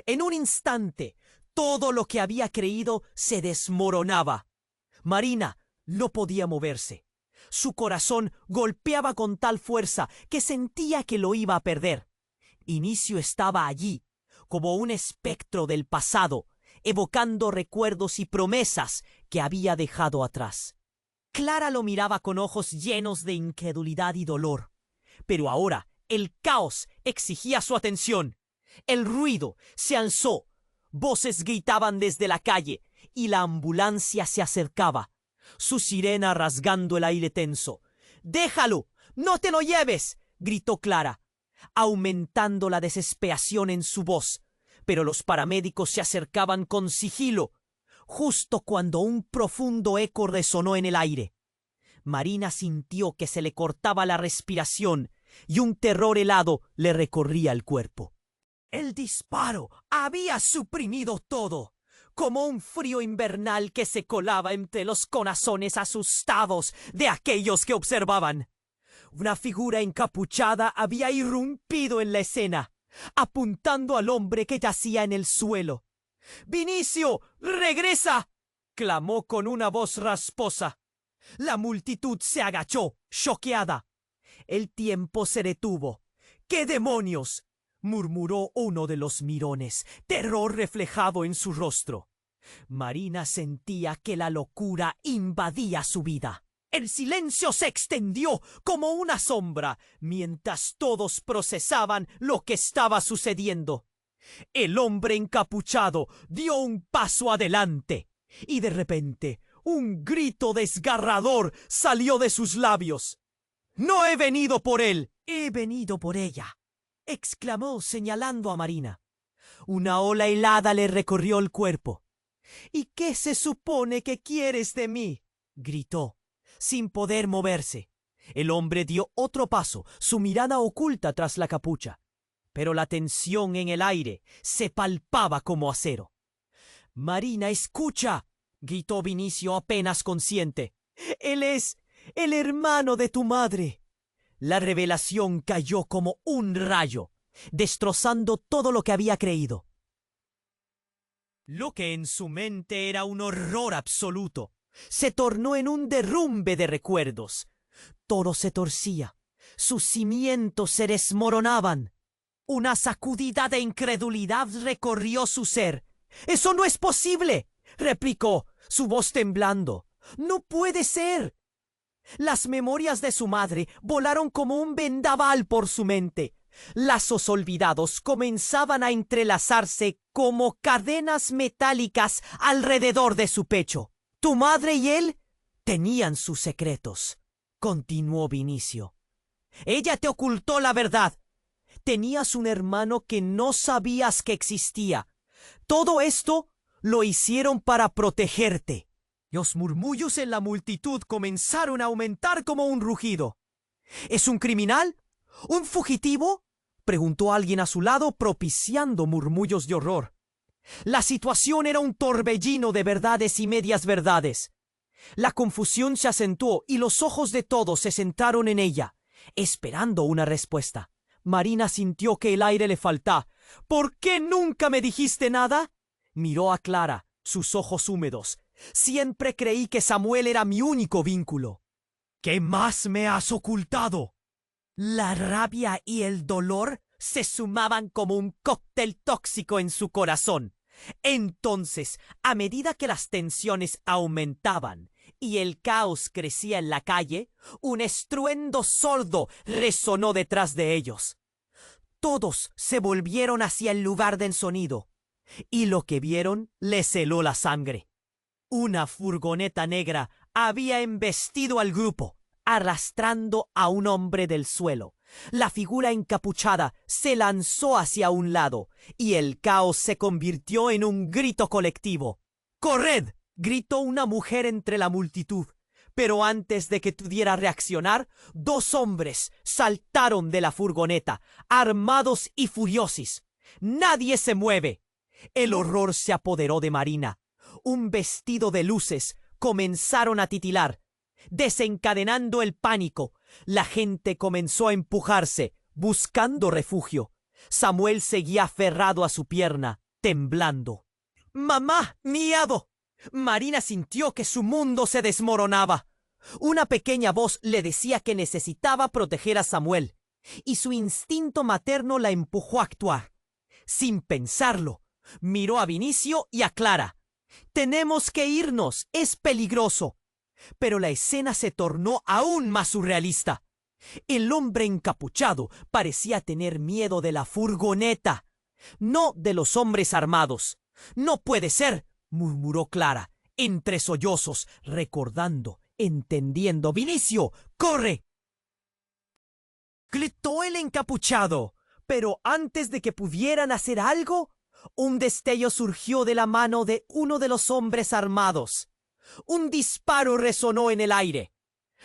S1: En un instante, todo lo que había creído se desmoronaba. Marina no podía moverse. Su corazón golpeaba con tal fuerza que sentía que lo iba a perder. Vinicio estaba allí, como un espectro del pasado, evocando recuerdos y promesas que había dejado atrás. Clara lo miraba con ojos llenos de incredulidad y dolor. Pero ahora el caos exigía su atención. El ruido se alzó, voces gritaban desde la calle y la ambulancia se acercaba, su sirena rasgando el aire tenso. «¡Déjalo! ¡No te lo lleves!», gritó Clara, aumentando la desesperación en su voz. Pero los paramédicos se acercaban con sigilo, justo cuando un profundo eco resonó en el aire. Marina sintió que se le cortaba la respiración y un terror helado le recorría el cuerpo. El disparo había suprimido todo, como un frío invernal que se colaba entre los corazones asustados de aquellos que observaban. Una figura encapuchada había irrumpido en la escena, apuntando al hombre que yacía en el suelo. «¡Vinicio, regresa!», clamó con una voz rasposa. La multitud se agachó, choqueada. El tiempo se detuvo. «¡Qué demonios!», murmuró uno de los mirones, terror reflejado en su rostro. Marina sentía que la locura invadía su vida. El silencio se extendió como una sombra mientras todos procesaban lo que estaba sucediendo. El hombre encapuchado dio un paso adelante y de repente un grito desgarrador salió de sus labios. «¡No he venido por él! ¡He venido por ella!», exclamó señalando a Marina. Una ola helada le recorrió el cuerpo. «¿Y qué se supone que quieres de mí?», gritó, sin poder moverse. El hombre dio otro paso, su mirada oculta tras la capucha. Pero la tensión en el aire se palpaba como acero. «Marina, escucha», gritó Vinicio apenas consciente. «Él es el hermano de tu madre». La revelación cayó como un rayo, destrozando todo lo que había creído. Lo que en su mente era un horror absoluto se tornó en un derrumbe de recuerdos. Todo se torcía, sus cimientos se desmoronaban. Una sacudida de incredulidad recorrió su ser. «¡Eso no es posible!», replicó, su voz temblando. «¡No puede ser!». Las memorias de su madre volaron como un vendaval por su mente. Lazos olvidados comenzaban a entrelazarse como cadenas metálicas alrededor de su pecho. «Tu madre y él tenían sus secretos», continuó Vinicio. «Ella te ocultó la verdad. Tenías un hermano que no sabías que existía. Todo esto lo hicieron para protegerte». Los murmullos en la multitud comenzaron a aumentar como un rugido. «¿Es un criminal? ¿Un fugitivo?», preguntó alguien a su lado, propiciando murmullos de horror. La situación era un torbellino de verdades y medias verdades. La confusión se acentuó y los ojos de todos se centraron en ella, esperando una respuesta. Marina sintió que el aire le faltaba. «¿Por qué nunca me dijiste nada?», miró a Clara, sus ojos húmedos. «Siempre creí que Samuel era mi único vínculo». «¿Qué más me has ocultado?». La rabia y el dolor se sumaban como un cóctel tóxico en su corazón. Entonces, a medida que las tensiones aumentaban y el caos crecía en la calle, un estruendo sordo resonó detrás de ellos. Todos se volvieron hacia el lugar del sonido, y lo que vieron les heló la sangre. Una furgoneta negra había embestido al grupo, arrastrando a un hombre del suelo. La figura encapuchada se lanzó hacia un lado, y el caos se convirtió en un grito colectivo. «¡Corred!», gritó una mujer entre la multitud. Pero antes de que pudiera reaccionar, dos hombres saltaron de la furgoneta, armados y furiosos. «¡Nadie se mueve!», El horror se apoderó de Marina. Un vestido de luces comenzaron a titilar, desencadenando el pánico. La gente comenzó a empujarse, buscando refugio. Samuel seguía aferrado a su pierna, temblando. ¡Mamá! ¡Miado! Marina sintió que su mundo se desmoronaba. Una pequeña voz le decía que necesitaba proteger a Samuel, y su instinto materno la empujó a actuar. Sin pensarlo, miró a Vinicio y a Clara. «Tenemos que irnos, es peligroso». Pero la escena se tornó aún más surrealista. El hombre encapuchado parecía tener miedo de la furgoneta, no de los hombres armados. «No puede ser», murmuró Clara, entre sollozos, recordando, entendiendo. «Vinicio, corre». Gritó el encapuchado, pero antes de que pudieran hacer algo, un destello surgió de la mano de uno de los hombres armados. Un disparo resonó en el aire.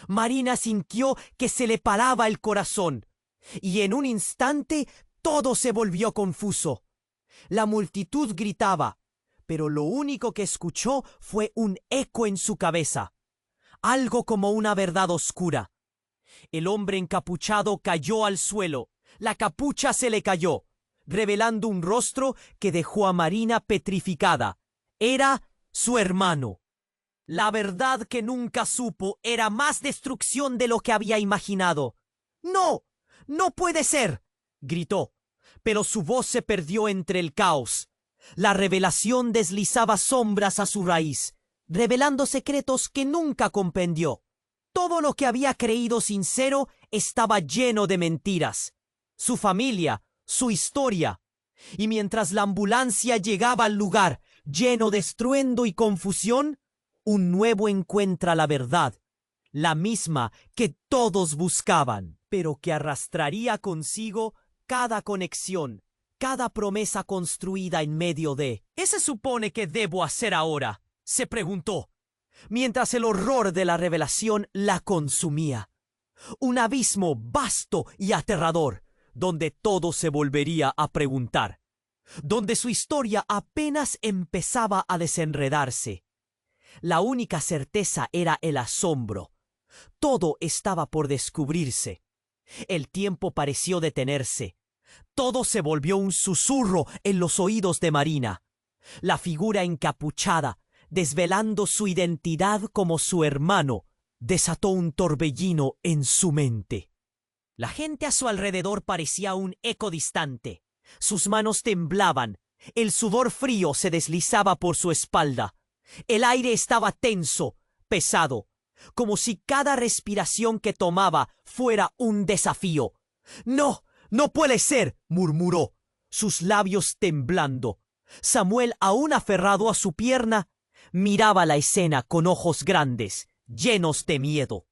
S1: Marina sintió que se le paraba el corazón, y en un instante todo se volvió confuso. La multitud gritaba, pero lo único que escuchó fue un eco en su cabeza, algo como una verdad oscura. El hombre encapuchado cayó al suelo, la capucha se le cayó, revelando un rostro que dejó a Marina petrificada. Era su hermano. La verdad que nunca supo era más destrucción de lo que había imaginado. «¡No! ¡No puede ser!», gritó, pero su voz se perdió entre el caos. La revelación deslizaba sombras a su raíz, revelando secretos que nunca comprendió. Todo lo que había creído sincero estaba lleno de mentiras. Su familia, su historia. Y mientras la ambulancia llegaba al lugar, lleno de estruendo y confusión, un nuevo encuentra la verdad, la misma que todos buscaban, pero que arrastraría consigo cada conexión, cada promesa construida en medio de. «¿Qué se supone que debo hacer ahora?», se preguntó, mientras el horror de la revelación la consumía. Un abismo vasto y aterrador, donde todo se volvería a preguntar, donde su historia apenas empezaba a desenredarse. La única certeza era el asombro. Todo estaba por descubrirse. El tiempo pareció detenerse. Todo se volvió un susurro en los oídos de Marina. La figura encapuchada, desvelando su identidad como su hermano, desató un torbellino en su mente. La gente a su alrededor parecía un eco distante. Sus manos temblaban. El sudor frío se deslizaba por su espalda. El aire estaba tenso, pesado, como si cada respiración que tomaba fuera un desafío. «¡No! ¡No puede ser!», murmuró, sus labios temblando. Samuel, aún aferrado a su pierna, miraba la escena con ojos grandes, llenos de miedo.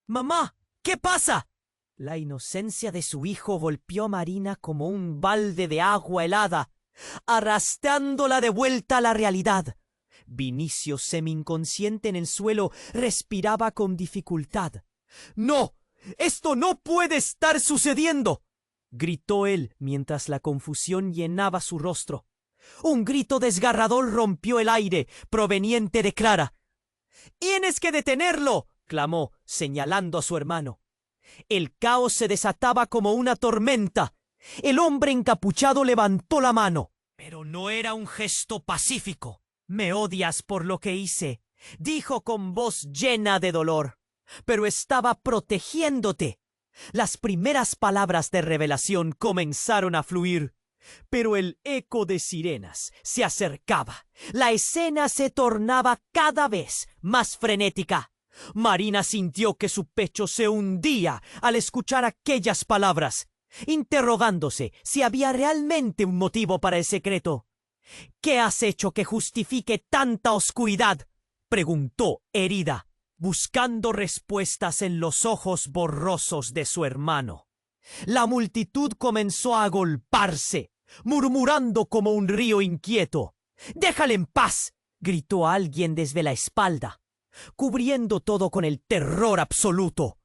S1: «¡Mamá! ¿Qué pasa?». La inocencia de su hijo golpeó a Marina como un balde de agua helada, arrastrándola de vuelta a la realidad. Vinicio, semi-inconsciente en el suelo, respiraba con dificultad. «¡No! ¡Esto no puede estar sucediendo!», gritó él mientras la confusión llenaba su rostro. Un grito desgarrador rompió el aire, proveniente de Clara. «¡Tienes que detenerlo!», clamó, señalando a su hermano. El caos se desataba como una tormenta. El hombre encapuchado levantó la mano, pero no era un gesto pacífico. «Me odias por lo que hice», dijo con voz llena de dolor, «pero estaba protegiéndote». Las primeras palabras de revelación comenzaron a fluir, pero el eco de sirenas se acercaba. La escena se tornaba cada vez más frenética. Marina sintió que su pecho se hundía al escuchar aquellas palabras, interrogándose si había realmente un motivo para el secreto. «¿Qué has hecho que justifique tanta oscuridad?», preguntó, herida, buscando respuestas en los ojos borrosos de su hermano. La multitud comenzó a agolparse, murmurando como un río inquieto. «¡Déjale en paz!», gritó alguien desde la espalda, cubriendo todo con el terror absoluto.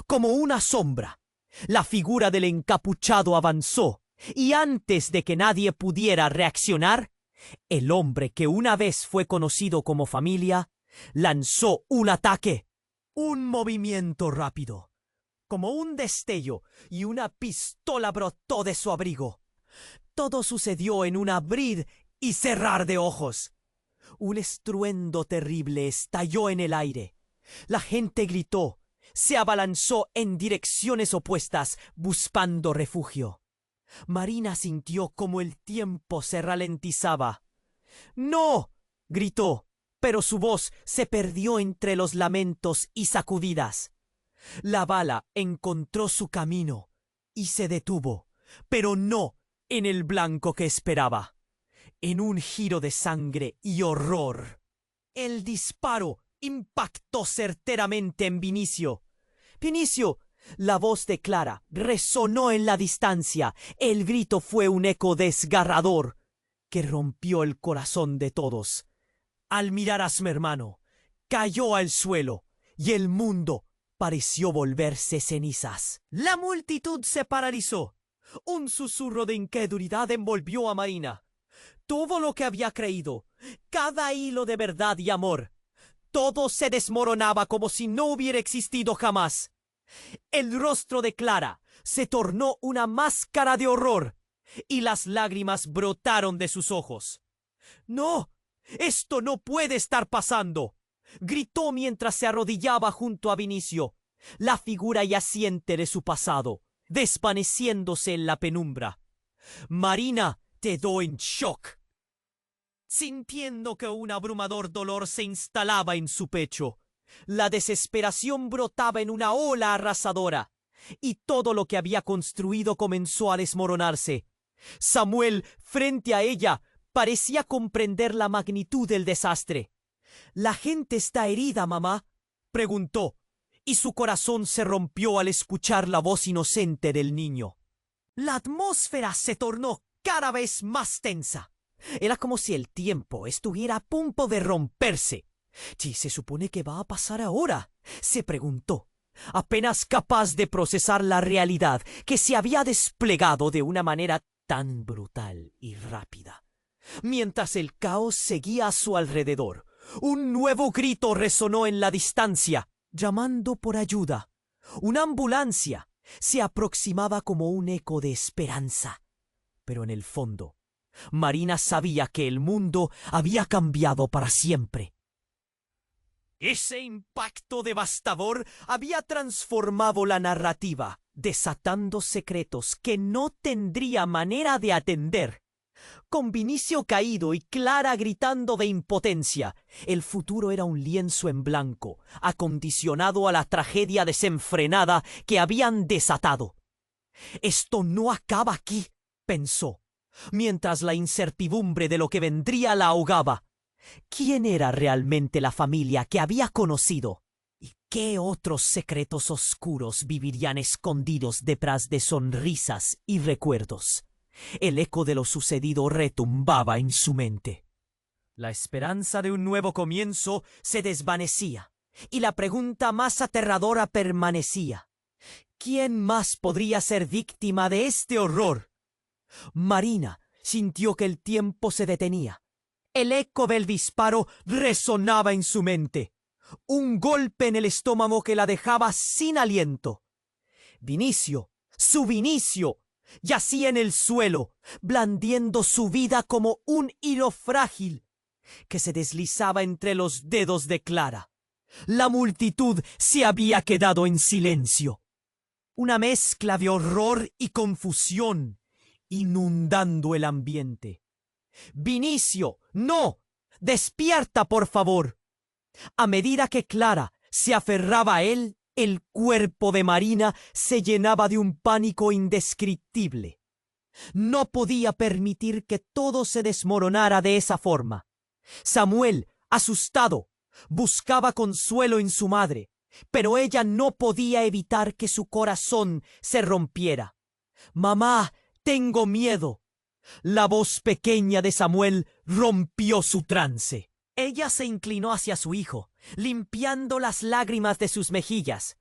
S1: Como una sombra, la figura del encapuchado avanzó, y antes de que nadie pudiera reaccionar, El hombre que una vez fue conocido como familia lanzó un ataque. Un movimiento rápido, como un destello, y una pistola brotó de su abrigo. Todo sucedió en un abrir y cerrar de ojos. Un estruendo terrible estalló en el aire. La gente gritó, se abalanzó en direcciones opuestas, buscando refugio. Marina sintió como el tiempo se ralentizaba. ¡No! Gritó, pero su voz se perdió entre los lamentos y sacudidas. La bala encontró su camino y se detuvo, pero no en el blanco que esperaba. En un giro de sangre y horror. El disparo impactó certeramente en Vinicio. ¡Vinicio! La voz de Clara resonó en la distancia. El grito fue un eco desgarrador que rompió el corazón de todos. Al mirar a su hermano, cayó al suelo y el mundo pareció volverse cenizas. La multitud se paralizó. Un susurro de incredulidad envolvió a Marina. Todo lo que había creído, cada hilo de verdad y amor, todo se desmoronaba como si no hubiera existido jamás. El rostro de Clara se tornó una máscara de horror y las lágrimas brotaron de sus ojos. ¡No! ¡Esto no puede estar pasando!, gritó mientras se arrodillaba junto a Vinicio, la figura yaciente de su pasado, desvaneciéndose en la penumbra. Marina quedó en shock, sintiendo que un abrumador dolor se instalaba en su pecho. La desesperación brotaba en una ola arrasadora, y todo lo que había construido comenzó a desmoronarse. Samuel, frente a ella, parecía comprender la magnitud del desastre. ¿La gente está herida, mamá?, preguntó, y su corazón se rompió al escuchar la voz inocente del niño. La atmósfera se tornó cada vez más tensa. Era como si el tiempo estuviera a punto de romperse. ¿Qué se supone que va a pasar ahora?, se preguntó, apenas capaz de procesar la realidad que se había desplegado de una manera tan brutal y rápida. Mientras el caos seguía a su alrededor, un nuevo grito resonó en la distancia, llamando por ayuda. Una ambulancia se aproximaba como un eco de esperanza. Pero en el fondo, Marina sabía que el mundo había cambiado para siempre. Ese impacto devastador había transformado la narrativa, desatando secretos que no tendría manera de atender. Con Vinicio caído y Clara gritando de impotencia, el futuro era un lienzo en blanco, acondicionado a la tragedia desenfrenada que habían desatado. «Esto no acaba aquí», pensó, mientras la incertidumbre de lo que vendría la ahogaba. ¿Quién era realmente la familia que había conocido? ¿Y qué otros secretos oscuros vivirían escondidos detrás de sonrisas y recuerdos? El eco de lo sucedido retumbaba en su mente. La esperanza de un nuevo comienzo se desvanecía, y la pregunta más aterradora permanecía. ¿Quién más podría ser víctima de este horror? Marina sintió que el tiempo se detenía. El eco del disparo resonaba en su mente. Un golpe en el estómago que la dejaba sin aliento. Vinicio, su Vinicio, yacía en el suelo, blandiendo su vida como un hilo frágil que se deslizaba entre los dedos de Clara. La multitud se había quedado en silencio. Una mezcla de horror y confusión inundando el ambiente. «Vinicio, no, despierta, por favor». A medida que Clara se aferraba a él, el cuerpo de Marina se llenaba de un pánico indescriptible. No podía permitir que todo se desmoronara de esa forma. Samuel, asustado, buscaba consuelo en su madre, pero ella no podía evitar que su corazón se rompiera. «Mamá, tengo miedo». La voz pequeña de Samuel rompió su trance. Ella se inclinó hacia su hijo, limpiando las lágrimas de sus mejillas.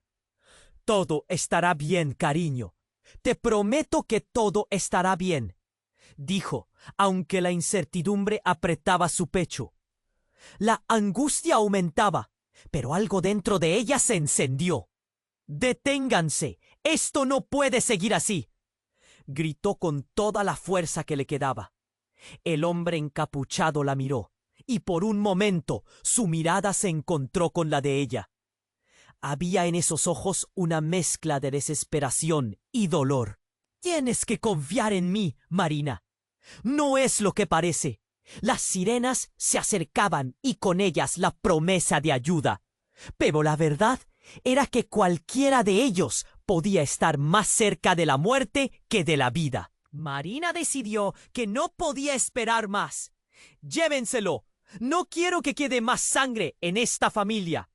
S1: «Todo estará bien, cariño. Te prometo que todo estará bien». dijo, aunque la incertidumbre apretaba su pecho. La angustia aumentaba, pero algo dentro de ella se encendió. «Deténganse, esto no puede seguir así», gritó con toda la fuerza que le quedaba. El hombre encapuchado la miró, y por un momento su mirada se encontró con la de ella. Había en esos ojos una mezcla de desesperación y dolor. «Tienes que confiar en mí, Marina. No es lo que parece». Las sirenas se acercaban y con ellas la promesa de ayuda. Pero la verdad era que cualquiera de ellos podía estar más cerca de la muerte que de la vida. Marina decidió que no podía esperar más. «Llévenselo. No quiero que quede más sangre en esta familia».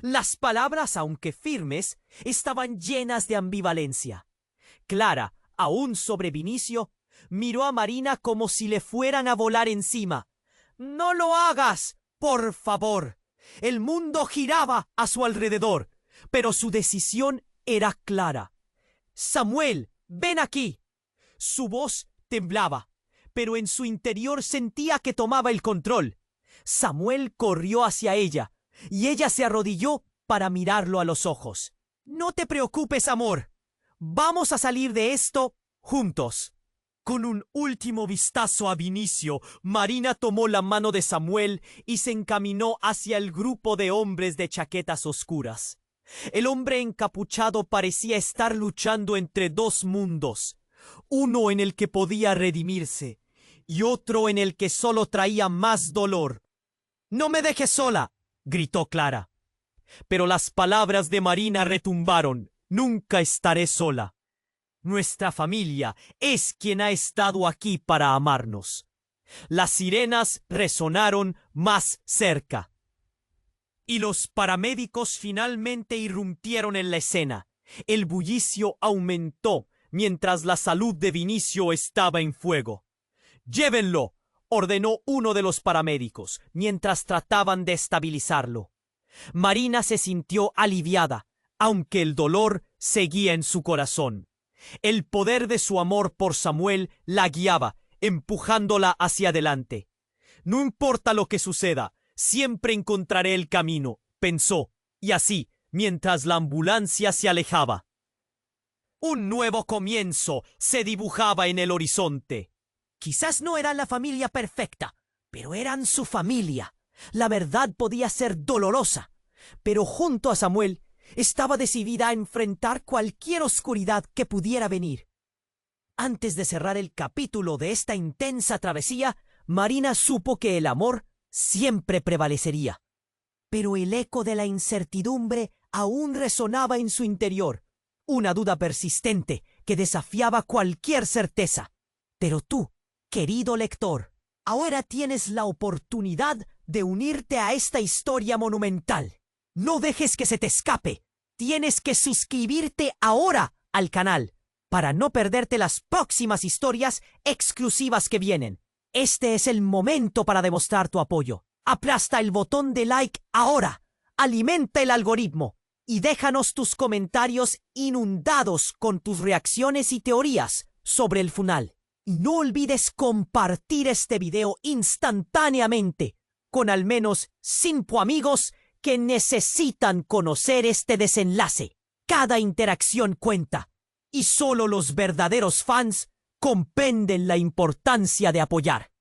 S1: Las palabras, aunque firmes, estaban llenas de ambivalencia. Clara, aún sobre Vinicio, miró a Marina como si le fueran a volar encima. «No lo hagas, por favor». El mundo giraba a su alrededor, pero su decisión era clara. «Samuel, ven aquí». Su voz temblaba, pero en su interior sentía que tomaba el control. Samuel corrió hacia ella, y ella se arrodilló para mirarlo a los ojos. «No te preocupes, amor. Vamos a salir de esto juntos». Con un último vistazo a Vinicio, Marina tomó la mano de Samuel y se encaminó hacia el grupo de hombres de chaquetas oscuras. El hombre encapuchado parecía estar luchando entre dos mundos, uno en el que podía redimirse y otro en el que solo traía más dolor. «No me dejes sola», gritó Clara. Pero las palabras de Marina retumbaron. «Nunca estaré sola. Nuestra familia es quien ha estado aquí para amarnos». Las sirenas resonaron más cerca. Y los paramédicos finalmente irrumpieron en la escena. El bullicio aumentó mientras la salud de Vinicio estaba en fuego. «Llévenlo», ordenó uno de los paramédicos, mientras trataban de estabilizarlo. Marina se sintió aliviada, aunque el dolor seguía en su corazón. El poder de su amor por Samuel la guiaba, empujándola hacia adelante. «No importa lo que suceda, siempre encontraré el camino», pensó, y así, mientras la ambulancia se alejaba. Un nuevo comienzo se dibujaba en el horizonte. Quizás no eran la familia perfecta, pero eran su familia. La verdad podía ser dolorosa, pero junto a Samuel estaba decidida a enfrentar cualquier oscuridad que pudiera venir. Antes de cerrar el capítulo de esta intensa travesía, Marina supo que el amor siempre prevalecería. Pero el eco de la incertidumbre aún resonaba en su interior, una duda persistente que desafiaba cualquier certeza. Pero tú, querido lector, ahora tienes la oportunidad de unirte a esta historia monumental. No dejes que se te escape. Tienes que suscribirte ahora al canal para no perderte las próximas historias exclusivas que vienen. Este es el momento para demostrar tu apoyo. Aplasta el botón de like ahora. Alimenta el algoritmo y déjanos tus comentarios inundados con tus reacciones y teorías sobre el final. Y no olvides compartir este video instantáneamente con al menos 5 amigos que necesitan conocer este desenlace. Cada interacción cuenta, y solo los verdaderos fans comprenden la importancia de apoyar.